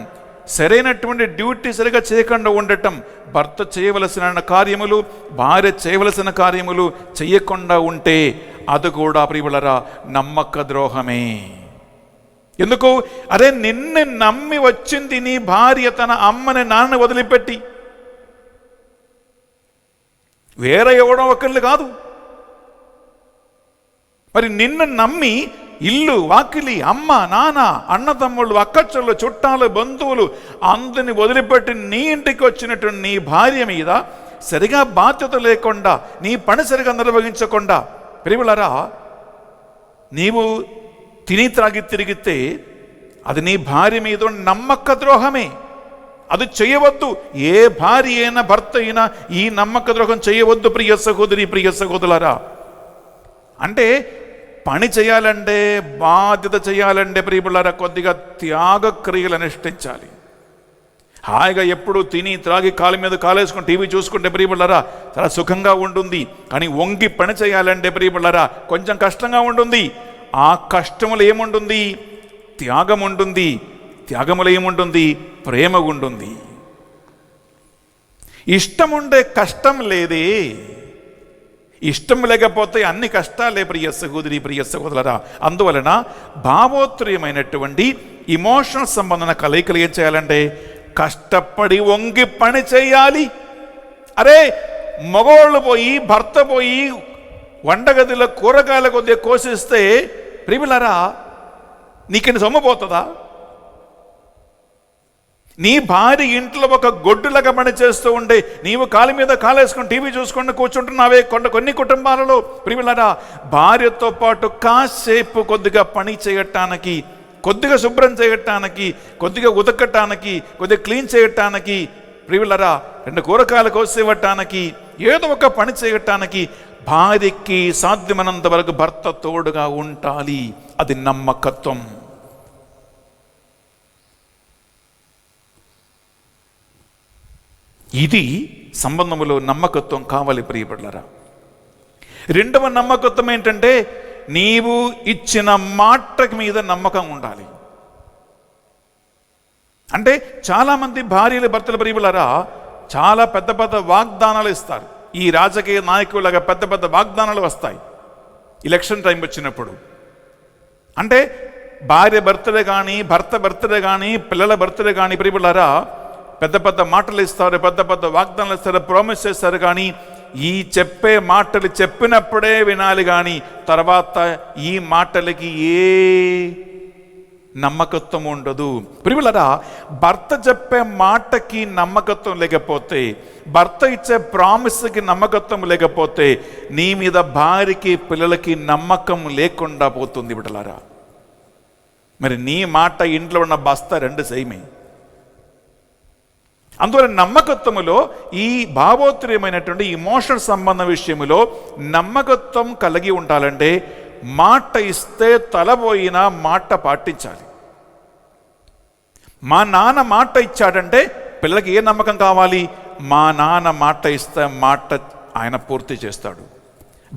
A: సరైనటువంటి డ్యూటీ సరిగా చేయకుండా ఉండటం, భర్త చేయవలసిన కార్యములు భార్య చేయవలసిన కార్యములు చేయకుండా ఉంటే అది కూడా ప్రియబిడ్డలారా నమ్మక ద్రోహమే. ఎందుకు? అరే నిన్ను నమ్మి వచ్చింది నీ భార్య తన అమ్మని నాన్న వదిలిపెట్టి, వేరే ఇవ్వడం ఒకళ్ళు కాదు. మరి నిన్ను నమ్మి ఇల్లు, వాకిలి, అమ్మ, నాన్న, అన్నతమ్ముళ్ళు, అక్కచెళ్ళు, చుట్టాలు, బంధువులు అందరిని వదిలిపెట్టి నీ ఇంటికి వచ్చినటువంటి నీ భార్య మీద సరిగా బాధ్యత లేకుండా, నీ పని సరిగా నిర్వహించకుండా, ప్రియులారా, నీవు తిని త్రాగి తిరిగితే అది నీ భార్య మీద నమ్మక ద్రోహమే. అది చేయవద్దు. ఏ భార్య అయినా భర్త అయినా ఈ నమ్మక ద్రోహం చేయవద్దు ప్రియ సహోదరి, ప్రియ సహోదరులారా. అంటే పని చేయాలంటే, బాధ్యత చేయాలంటే ప్రియులారా కొద్దిగా త్యాగ క్రియలు అనుష్ఠించాలి. హాయిగా ఎప్పుడు తిని త్రాగి కాలు మీద కాలేసుకుని టీవీ చూసుకుంటే ప్రియులారా చాలా సుఖంగా ఉంటుంది. కానీ వంగి పని చేయాలంటే ప్రియులారా కొంచెం కష్టంగా ఉంటుంది. ఆ కష్టములు ఏముంటుంది? త్యాగం ఉంటుంది. త్యాగములు ఏముంటుంది? ప్రేమ ఉంటుంది. ఇష్టం ఉండే కష్టం లేదే. ఇష్టం లేకపోతే అన్ని కష్టాలే ప్రియ సహోదరి, ప్రియ సహోదరులారా. అందువలన భావోత్తరీయమైనటువంటి ఇమోషనల్ సంబంధన కలయికలు ఏం చేయాలంటే కష్టపడి వంగి పని చేయాలి. అరే, మగవాళ్ళు పోయి భర్త పోయి వంటగదిలో కూరగాయల కొద్దిగా కోసిస్తే ప్రియులారా నీకు సొమ్ము పోతుందా? నీ భార్య ఇంట్లో ఒక గొడ్డులాగా పని చేస్తూ ఉంటే నీవు కాలు మీద కాలేసుకొని టీవీ చూసుకొని కూర్చుంటున్నావే. కొన్ని కుటుంబాలలో ప్రియులారా భార్యతో పాటు కాసేపు కొద్దిగా పని చేయటానికి, కొద్దిగా శుభ్రం చేయటానికి, కొద్దిగా ఉతకటానికి, కొద్దిగా క్లీన్ చేయటానికి, ప్రియులారా 2 కూరగాయలు కోసివ్వటానికి, ఏదో ఒక పని చేయటానికి భార్యకి సాధ్యమైనంత వరకు భర్త తోడుగా ఉండాలి. అది నమ్మకత్వం. ఇది సంబంధములో నమ్మకత్వం కావాలి ప్రియపడ్లారా. రెండవ నమ్మకత్వం ఏంటంటే నీవు ఇచ్చిన మాట మీద నమ్మకం ఉండాలి. అంటే చాలామంది భార్యలు, భర్తల ప్రియులారా చాలా పెద్ద పెద్ద వాగ్దానాలు ఇస్తారు. ఈ రాజకీయ నాయకులాగా పెద్ద పెద్ద వాగ్దానాలు వస్తాయి ఎలక్షన్ టైం వచ్చినప్పుడు. అంటే భార్య బర్త్డే కానీ, భర్త బర్త్డే కానీ, పిల్లల బర్త్డే కానీ ప్రియులారా పెద్ద పెద్ద మాటలు ఇస్తారు, పెద్ద పెద్ద వాగ్దానాలు ఇస్తారు, ప్రామిస్ చేస్తారు. కానీ ఈ చెప్పే మాటలు చెప్పినప్పుడే వినాలి. కానీ తర్వాత ఈ మాటలకి ఏ నమ్మకత్వం ఉండదు. ప్రియులారా భర్త చెప్పే మాటకి నమ్మకత్వం లేకపోతే, భర్త ఇచ్చే ప్రామిస్కి నమ్మకత్వం లేకపోతే నీ మీద భార్యకి, పిల్లలకి నమ్మకం లేకుండా పోతుంది బిడ్డలారా. మరి నీ మాట, ఇంట్లో ఉన్న బస్తా 2 సేమే. అందువల్ల నమ్మకత్వములో ఈ భావోత్తరీయమైనటువంటి ఇమోషనల్ సంబంధ విషయములో నమ్మకత్వం కలిగి ఉండాలంటే మాట ఇస్తే తలబోయిన మాట పాటించాలి. మా నాన్న మాట ఇచ్చాడంటే పిల్లలకి ఏ నమ్మకం కావాలి? మా నాన్న మాట ఇస్తే మాట ఆయన పూర్తి చేస్తాడు.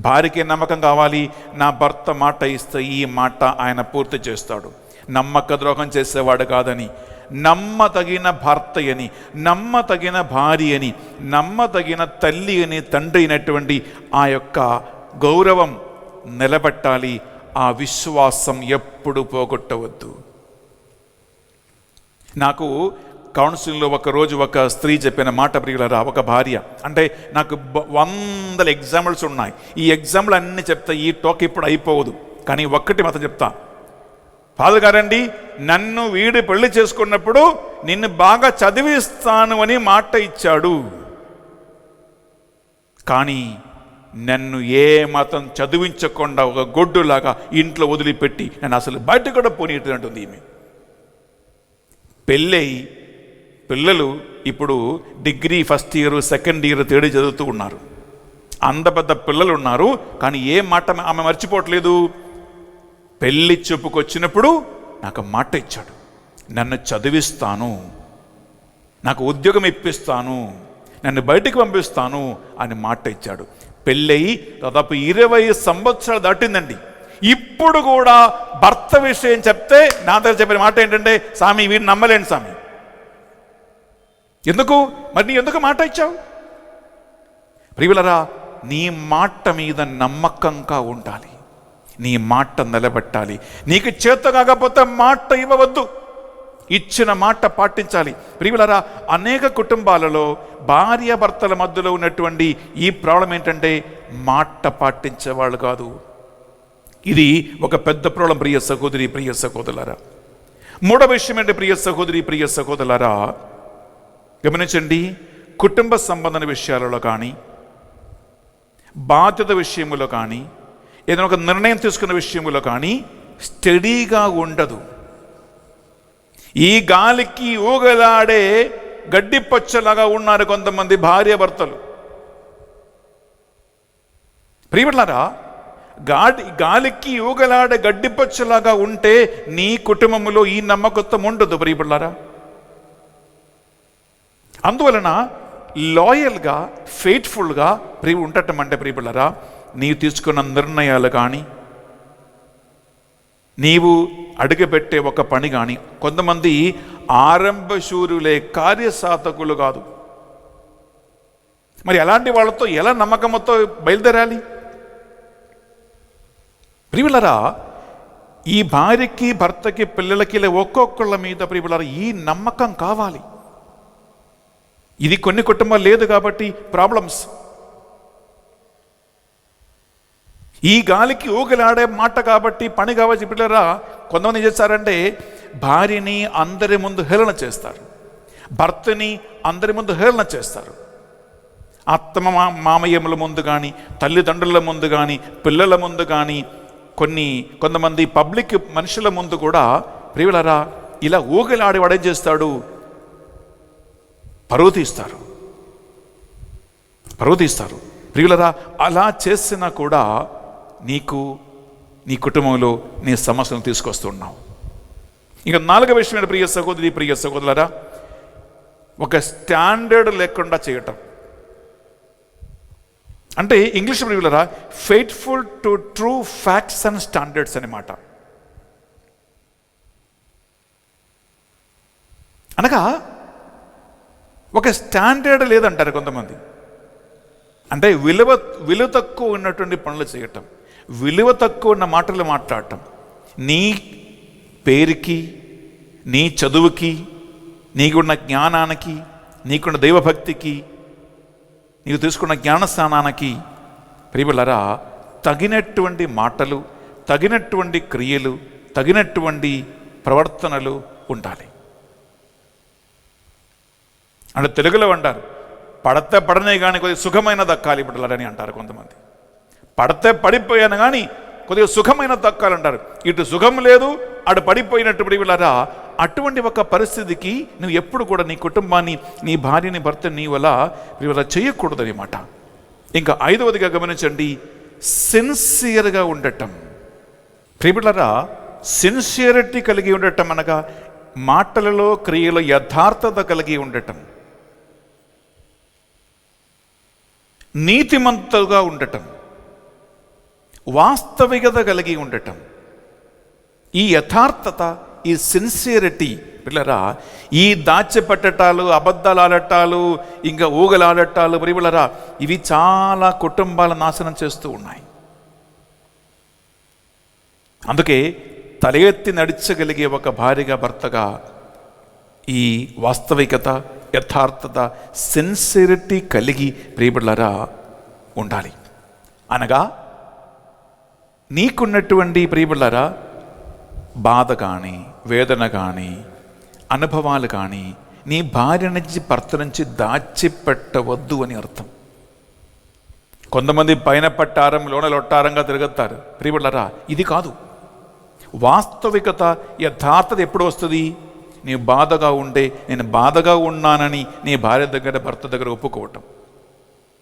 A: భార్యకి నమ్మకం కావాలి, నా భర్త మాట ఇస్తే ఈ మాట ఆయన పూర్తి చేస్తాడు. నమ్మక ద్రోహం చేసేవాడు కాదని, నమ్మతగిన భర్త అని, నమ్మతగిన భార్య అని, నమ్మతగిన తల్లి అని, తండ్రి అయినటువంటి ఆ యొక్క గౌరవం నిలబెట్టాలి. ఆ విశ్వాసం ఎప్పుడు పోగొట్టవద్దు. నాకు కౌన్సిలింగ్లో ఒకరోజు ఒక స్త్రీ చెప్పిన మాట ప్రియులారా, ఒక భార్య అంటే నాకు 100 ఎగ్జాంపుల్స్ ఉన్నాయి. ఈ ఎగ్జాంపుల్ అన్నీ చెప్తా, ఈ టాక్ ఇప్పుడు అయిపోవదు. కానీ ఒక్కటి మాత్రం చెప్తా. ఫాదర్ గారండి, నన్ను వీడు పెళ్లి చేసుకున్నప్పుడు నిన్ను బాగా చదివిస్తాను అని మాట ఇచ్చాడు. కానీ నన్ను ఏ మాత్రం చదివించకుండా ఒక గొడ్డులాగా ఇంట్లో వదిలిపెట్టి నన్ను అసలు బయట కూడా పోనీటంటుంది ఈమె. పెళ్ళై పిల్లలు ఇప్పుడు degree first year, second year, third చదువుతూ ఉన్నారు. అంత పెద్ద పిల్లలు ఉన్నారు. కానీ ఏ మాట ఆమె మర్చిపోవట్లేదు. పెళ్ళి చూపుకొచ్చినప్పుడు నాకు మాట ఇచ్చాడు, నన్ను చదివిస్తాను, నాకు ఉద్యోగం ఇప్పిస్తాను, నన్ను బయటికి పంపిస్తాను అని మాట ఇచ్చాడు. పెళ్ళయి దాదాపు 20 సంవత్సరాలు దాటిందండి. ఇప్పుడు కూడా భర్త విషయం చెప్తే నా దగ్గర చెప్పిన మాట ఏంటంటే, స్వామి వీడిని నమ్మలేను స్వామి. ఎందుకు మరి? నీ ఎందుకు మాట ఇచ్చావు? ప్రియులారా నీ మాట మీద నమ్మకంగా ఉండాలి. నీ మాట నిలబెట్టాలి. నీకు చేత కాకపోతే మాట ఇవ్వవద్దు. ఇచ్చిన మాట పాటించాలి. ప్రియులారా, అనేక కుటుంబాలలో భార్యాభర్తల మధ్యలో ఉన్నటువంటి ఈ ప్రాబ్లం ఏంటంటే మాట పాటించేవాళ్ళు కాదు. ఇది ఒక పెద్ద ప్రాబ్లం ప్రియ సహోదరి, ప్రియ సహోదరులారా. మూడవ విషయం ఏంటి ప్రియ సహోదరి, ప్రియ సహోదరులారా, గమనించండి. కుటుంబ సంబంధ విషయాలలో కానీ, బాధ్యత విషయంలో కానీ, ఏదైనా ఒక నిర్ణయం తీసుకున్న విషయంలో కానీ స్టడీగా ఉండదు. ఈ గాలికి ఊగలాడే గడ్డిపచ్చలాగా ఉన్నారు కొంతమంది భార్యాభర్తలు. ప్రియలారా, గాలికి ఊగలాడే గడ్డిపచ్చలాగా ఉంటే నీ కుటుంబంలో ఈ నమ్మకత్వం ఉండదు ప్రియలారా. అందువలన లాయల్గా, ఫెయిత్ఫుల్గా ఉండటం అంటే ప్రియలారా, నీవు తీసుకున్న నిర్ణయాలు కానీ, నీవు అడుగుపెట్టే ఒక పని కానీ, కొంతమంది ఆరంభశూరులే, కార్యసాధకులు కాదు. మరి అలాంటి వాళ్ళతో ఎలా నమ్మకంతో బయలుదేరాలి? ప్రియులరా, ఈ భార్యకి, భర్తకి, పిల్లలకి ఒక్కొక్కళ్ళ మీద ప్రియులరా ఈ నమ్మకం కావాలి. ఇది కొన్ని కుటుంబాలు లేదు కాబట్టి ప్రాబ్లమ్స్. ఈ గాలికి ఊగలాడే మాట కాబట్టి పని కావచ్చు. పిల్లరా, కొంతమంది చేస్తారంటే భార్యని అందరి ముందు హేళన చేస్తారు, భర్తని అందరి ముందు హేళన చేస్తారు. అత్తమ మామయ్యముల ముందు కానీ, తల్లిదండ్రుల ముందు కానీ, పిల్లల ముందు కానీ, కొంతమంది పబ్లిక్ మనుషుల ముందు కూడా ప్రియులరా ఇలా ఊగలాడేవాడు ఏం చేస్తాడు? పరువు తీస్తారు. ప్రియులరా, అలా చేసినా కూడా నీకు, నీ కుటుంబంలో నీ సమస్యను తీసుకొస్తున్నావు. ఇంకా నాలుగవ విషయం, ప్రియ సహోదరి, ప్రియ సహోదరులారా, ఒక స్టాండర్డ్ లేకుండా చేయటం అంటే ఇంగ్లీష్ ప్రియులరా faithful to true facts and standards అన్నమాట. అనగా ఒక స్టాండర్డ్ లేదంటారు కొంతమంది. అంటే విలువ తక్కువ ఉన్నటువంటి పనులు చేయటం, విలువ తక్కువ ఉన్న మాటలు మాట్లాడటం, నీ పేరుకి, నీ చదువుకి, నీకున్న జ్ఞానానికి, నీకున్న దైవభక్తికి, నీకు తీసుకున్న జ్ఞానస్థానానికి ప్రియలారా తగినటువంటి మాటలు, తగినటువంటి క్రియలు, తగినటువంటి ప్రవర్తనలు ఉండాలి. అంటే తెలుగులో అంటారు, పడితే పడనే కానీ కొద్దిగా సుఖమైన దక్కాలి బిడ్డలని అంటారు కొంతమంది. పడితే పడిపోయాను కానీ కొద్దిగా సుఖమైన దక్కాలంటారు. ఇటు సుఖం లేదు, అటు పడిపోయినట్టు ప్రియులారా, అటువంటి ఒక పరిస్థితికి నువ్వు ఎప్పుడు కూడా నీ కుటుంబాన్ని, నీ భార్యని, భర్తని నీ వల్ల ప్రియుల చేయకూడదు అన్నమాట. ఇంకా ఐదవదిగా గమనించండి, సిన్సియర్గా ఉండటం. ప్రియులారా, సిన్సియరిటీ కలిగి ఉండటం అనగా మాటలలో, క్రియలో యథార్థత కలిగి ఉండటం, నీతిమంతుగా ఉండటం, వాస్తవికత కలిగి ఉండటం. ఈ యథార్థత, ఈ సిన్సియరిటీ పిల్లరా, ఈ దాచిపెట్టటాలు, అబద్ధాలు ఆడటాలు, ఇంకా ఊగలాడటాలు ప్రియులరా, ఇవి చాలా కుటుంబాల నాశనం చేస్తూ ఉన్నాయి. అందుకే తల ఎత్తి నడిచగలిగే ఒక భార్యగా, భర్తగా ఈ వాస్తవికత, యథార్థత, సిన్సియరిటీ కలిగి ప్రియబిడ్డలారా ఉండాలి. అనగా నీకున్నటువంటి ప్రియబిడ్డలారా బాధ కానీ, వేదన కానీ, అనుభవాలు కానీ నీ భార్య నుంచి, భర్త నుంచి దాచిపెట్టవద్దు అని అర్థం. కొంతమంది పైన పట్టారం లోన లొట్టారంగా తిరుగుతారు ప్రియబిడ్డలారా, ఇది కాదు. వాస్తవికత, యథార్థత ఎప్పుడు వస్తుంది? నీవు బాధగా ఉంటే నేను బాధగా ఉన్నానని నీ భార్య దగ్గర, భర్త దగ్గర ఒప్పుకోవటం.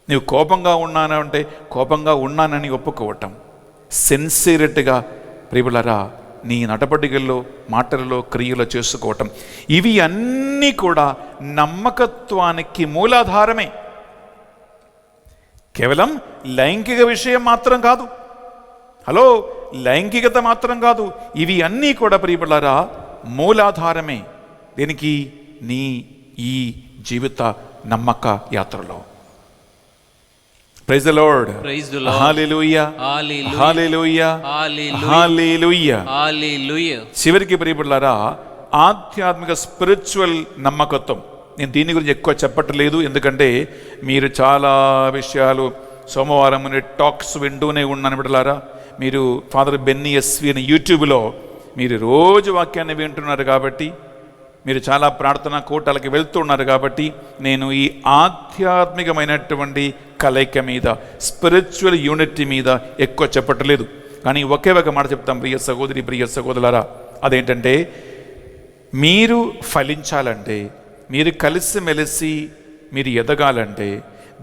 A: నీవు కోపంగా ఉన్నానంటే కోపంగా ఉన్నానని ఒప్పుకోవటం. సిన్సియరిటీగా ప్రియులరా నీ నడవడికల్లో, మాటలలో, క్రియలో చేసుకోవటం. ఇవి అన్నీ కూడా నమ్మకత్వానికి మూలాధారమే. కేవలం లైంగిక విషయం మాత్రం కాదు. హలో, లైంగికత మాత్రం కాదు. ఇవి అన్నీ కూడా ప్రియబిడ్డలారా మూలాధారమే. దీనికి నీ ఈ జీవిత నమ్మక యాత్రలో. Praise the Lord.
B: Praise the Lord.
A: Hallelujah, hallelujah, hallelujah, hallelujah. చివరికి ప్రియబిడ్డలారా ఆధ్యాత్మిక స్పిరిచువల్ నమ్మకత్వం. నేను దీని గురించి ఎక్కువ చెప్పట్లేదు, ఎందుకంటే మీరు చాలా విషయాలు సోమవారం టాక్స్ వింటూనే ఉన్నాను బిడ్డలారా. మీరు ఫాదర్ బెన్నీ ఎస్వి అని యూట్యూబ్లో మీరు రోజు వాక్యాన్ని వింటున్నారు కాబట్టి, మీరు చాలా ప్రార్థనా కూటాలకి వెళ్తున్నారు కాబట్టి, నేను ఈ ఆధ్యాత్మికమైనటువంటి కలయిక మీద, స్పిరిచువల్ యూనిటీ మీద ఎక్కువ చెప్పట్లేదు. కానీ ఒకే ఒక మాట చెప్తాం ప్రియ సహోదరి, ప్రియ సహోదరులారా. అదేంటంటే, మీరు ఫలించాలంటే, మీరు కలిసిమెలిసి మీరు ఎదగాలంటే,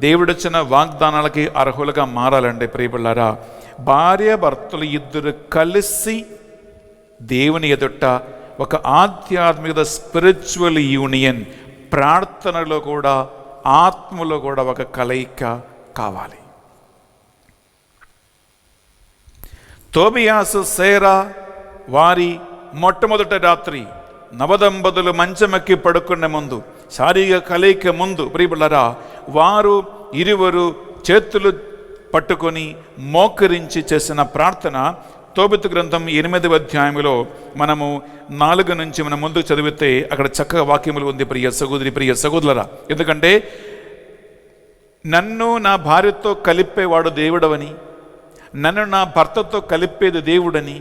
A: దేవుడిచ్చిన వాగ్దానాలకి అర్హులుగా మారాలంటే ప్రియబిళ్ళారా, భార్య భర్తలు ఇద్దరు కలిసి దేవుని ఎదుట ఒక ఆధ్యాత్మిక స్పిరిచువల్ యూనియన్, ప్రార్థనలో కూడా ఆత్మలో కూడా ఒక కలయిక కావాలి. తోబియాసు సేరా వారి మొట్టమొదటి రాత్రి నవదంపతులు మంచమెక్కి పడుకునే ముందు, శారీరక కలయిక ముందు ప్రియబిళ్ళారా, వారు ఇరువురు చేతులు పట్టుకొని మోకరించి చేసిన ప్రార్థన తోబితు గ్రంథం 8వ అధ్యాయంలో మనము 4 నుంచి మనం ముందుకు చదివితే అక్కడ చక్కగా వాక్యములు ఉంది ప్రియ సహోదరి, ప్రియ సహోదరులారా. ఎందుకంటే నన్ను నా భార్యతో కలిపేవాడు దేవుడవని, నన్ను నా భర్తతో కలిపేది దేవుడని,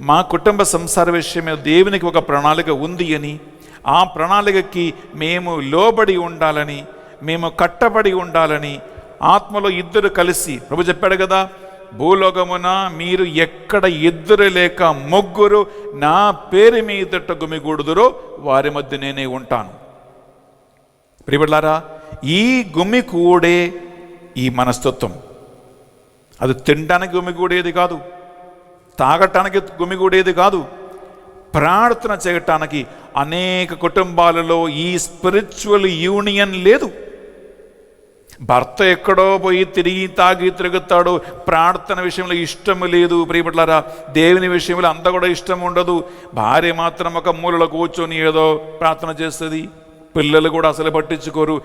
A: మా కుటుంబ సంసార విషయమే దేవునికి ఒక ప్రణాళిక ఉంది అని, ఆ ప్రణాళికకి మేము లోబడి ఉండాలని, మేము కట్టబడి ఉండాలని ఆత్మలో ఇద్దరు కలిసి, ప్రభు చెప్పాడు కదా, భూలోకమున మీరు ఎక్కడ ఇద్దరు లేక ముగ్గురు నా పేరు మీదట గుమిగూడుదురో వారి మధ్య నేనే ఉంటాను. ప్రియబిడ్డలారా, ఈ గుమిగూడే ఈ మనస్తత్వం అది తినడానికి గుమిగూడేది కాదు, తాగటానికి గుమిగూడేది కాదు, ప్రార్థన చేయటానికి. అనేక కుటుంబాలలో ఈ స్పిరిచువల్ యూనియన్ లేదు. భర్త ఎక్కడో పోయి తిరిగి తాగి తిరుగుతాడు, ప్రార్థన విషయంలో ఇష్టము లేదు. ప్రియబిడ్డలారా, దేవుని విషయంలో అంత కూడా ఇష్టం ఉండదు. భార్య మాత్రం ఒక మూలలో కూర్చొని ఏదో ప్రార్థన చేస్తుంది, పిల్లలు కూడా అసలు పట్టించుకోరు.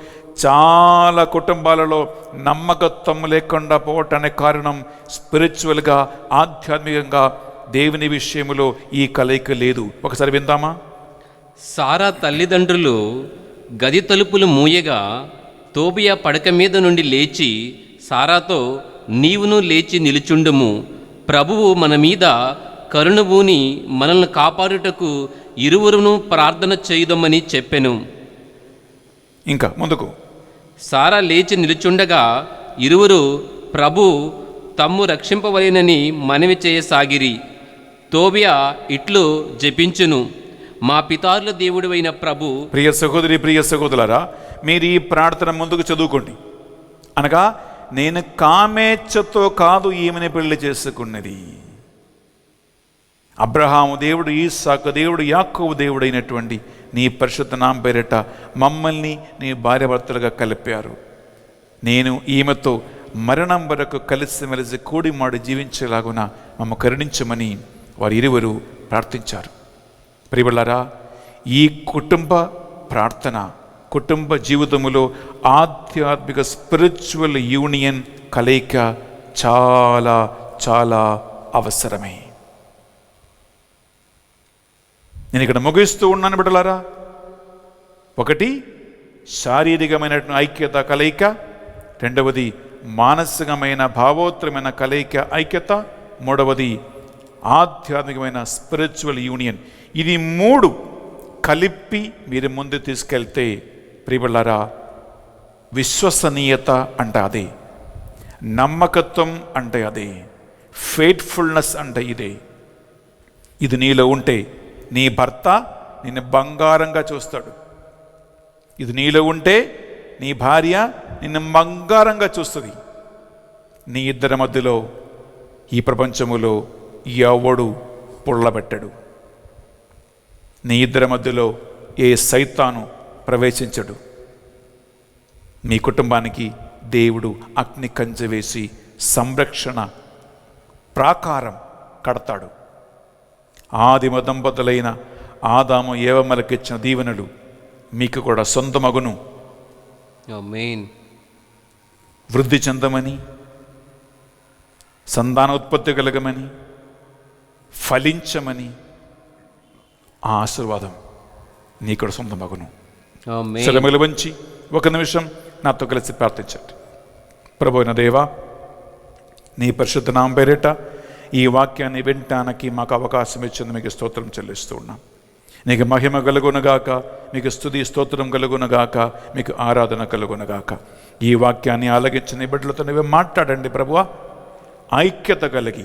A: చాలా కుటుంబాలలో నమ్మకత్వం లేకుండా పోవటానికి కారణం స్పిరిచువల్గా, ఆధ్యాత్మికంగా దేవుని విషయంలో ఈ కలయిక లేదు. ఒకసారి విందామా?
B: సారా తల్లిదండ్రులు గది తలుపులు మూయగా తోబియా పడక మీద నుండి లేచి సారాతో, నీవును లేచి నిలుచుండుము, ప్రభువు మన మీద కరుణబూని మనల్ని కాపాడుటకు ఇరువురును ప్రార్థన చేయుదమని చెప్పెను.
A: ఇంకా ముందుకు.
B: సారా లేచి నిలుచుండగా ఇరువురు ప్రభు తమ్ము రక్షింపవలెనని మనవి చేయసాగిరి. తోబియా ఇట్లు జపించును, మా పితారుల దేవుడివైన ప్రభు.
A: ప్రియ సహోదరి, ప్రియ సహోదరులారా, మీరు ఈ ప్రార్థన ముందుకు చదువుకోండి. అనగా, నేను కామేచ్ఛతో కాదు ఈమెను పెళ్లి చేసుకున్నది. అబ్రహాము దేవుడు, ఈసాకు దేవుడు, యాకోబు దేవుడు అయినటువంటి నీ పరిశుద్ధ నామం పేరిట మమ్మల్ని నీ భార్యాభర్తలుగా కలిపారు. నేను ఈమెతో మరణం వరకు కలిసిమెలిసి కూడిమాడి జీవించేలాగున మమ్మ కరుణించమని వారు ఇరువురు ప్రార్థించారు. ప్రియబిడ్డలారా, ఈ కుటుంబ ప్రార్థన, కుటుంబ జీవితములో ఆధ్యాత్మిక స్పిరిచువల్ యూనియన్ కలయిక చాలా చాలా అవసరమే. నేను ఇక్కడ ముగిస్తూ ఉన్నాను బిడ్డలారా. ఒకటి, శారీరకమైన ఐక్యత కలయిక. రెండవది, మానసికమైన భావోత్తరమైన కలయిక ఐక్యత. మూడవది, ఆధ్యాత్మికమైన స్పిరిచువల్ యూనియన్. ఇది 3 కలిపి మీరు ముందు తీసుకెళ్తే ప్రియబిడ్డలారా, విశ్వసనీయత అంటే అదే, నమ్మకత్వం అంటే అదే, ఫెయిత్ఫుల్నెస్ అంటే ఇదే. ఇది నీలో ఉంటే నీ భర్త నిన్ను బంగారంగా చూస్తాడు. ఇది నీలో ఉంటే నీ భార్య నిన్ను బంగారంగా చూస్తుంది. నీ ఇద్దరి మధ్యలో ఈ ప్రపంచములో ఎవడు పుల్లబెట్టడు. నీ ఇద్దరి మధ్యలో ఏ సైతాను ప్రవేశించడు. మీ కుటుంబానికి దేవుడు అగ్ని కంచె వేసి సంరక్షణ ప్రాకారం కడతాడు. ఆదిమ దంపతులైన ఆదాము ఏవమ్మలకిచ్చిన దీవెనలు మీకు కూడా సొంతమగును.
B: ఆమేన్.
A: వృద్ధి చెందమని, సంతానోత్పత్తి కలగమని, ఫలించమని ఆ ఆశీర్వాదం నీ కూడా సొంతమగును.
B: ఆమేన్.
A: శరములు వంచి ఒక నిమిషం నాతో కలిసి ప్రార్థించండి. ప్రభు అయిన దేవా, నీ పరిశుద్ధ నామం పేరిట ఈ వాక్యాన్ని వినటానికి మాకు అవకాశం ఇచ్చింది మీకు స్తోత్రం చెల్లిస్తూ ఉన్నాం. నీకు మహిమ కలుగునగాక, మీకు స్తుతి స్తోత్రం కలుగునగాక, మీకు ఆరాధన కలుగునగాక. ఈ వాక్యాన్ని ఆలగించిన బిడ్డలతో నువ్వే మాట్లాడండి ప్రభువా. ఐక్యత కలిగి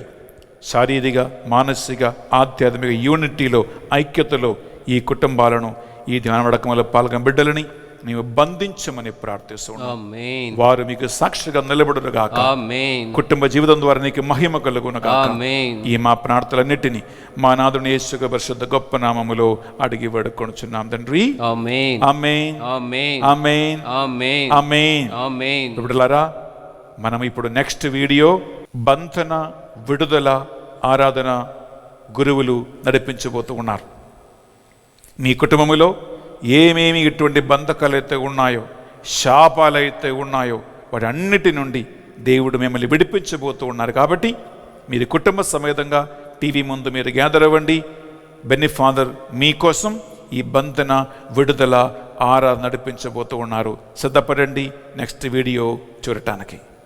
A: శారీరక, మానసిక, ఆధ్యాత్మిక యూనిటీలో, ఐక్యతలో ఈ కుటుంబాలను, ఈ ధ్యానవడకంలో పాల్గొన్న బిడ్డలని నీవు బంధించమని ప్రార్థిస్తున్నాం.
B: ఆమేన్.
A: వారు మీకు సాక్షిగా నిలబడుగాక.
B: ఆమేన్.
A: కుటుంబ జీవితం ద్వారా నీకు మహిమ కలుగునగాక.
B: ఆమేన్.
A: ఈ మా ప్రార్థనలన్నిటినీ మా నాథుని యేసు పరిశుద్ధ గొప్ప నామములో అడిగి వేడుకొనుచున్నాం తండ్రి.
B: ఆమేన్.
A: ఆమేన్.
B: ఆమేన్.
A: ఆమేన్.
B: ఆమేన్.
A: ఆమేన్.
B: ఆమేన్.
A: బిడ్డలారా, మనం ఇప్పుడు నెక్స్ట్ వీడియో బంధన, విడుదల, ఆరాధన గురువులు నడిపించబోతూ ఉన్నారు. మీ కుటుంబములో ఏమేమి ఇటువంటి బంధకాలు అయితే ఉన్నాయో, శాపాలైతే ఉన్నాయో, వాటి అన్నిటి నుండి దేవుడు మిమ్మల్ని విడిపించబోతూ ఉన్నారు. కాబట్టి మీరు కుటుంబ సమేతంగా టీవీ ముందు మీరు గ్యాదర్ అవ్వండి. బెన్నీ ఫాదర్ మీకోసం ఈ బంధన, విడుదల, ఆరాధన నడిపించబోతూ ఉన్నారు. సిద్ధపడండి నెక్స్ట్ వీడియో చూడటానికి.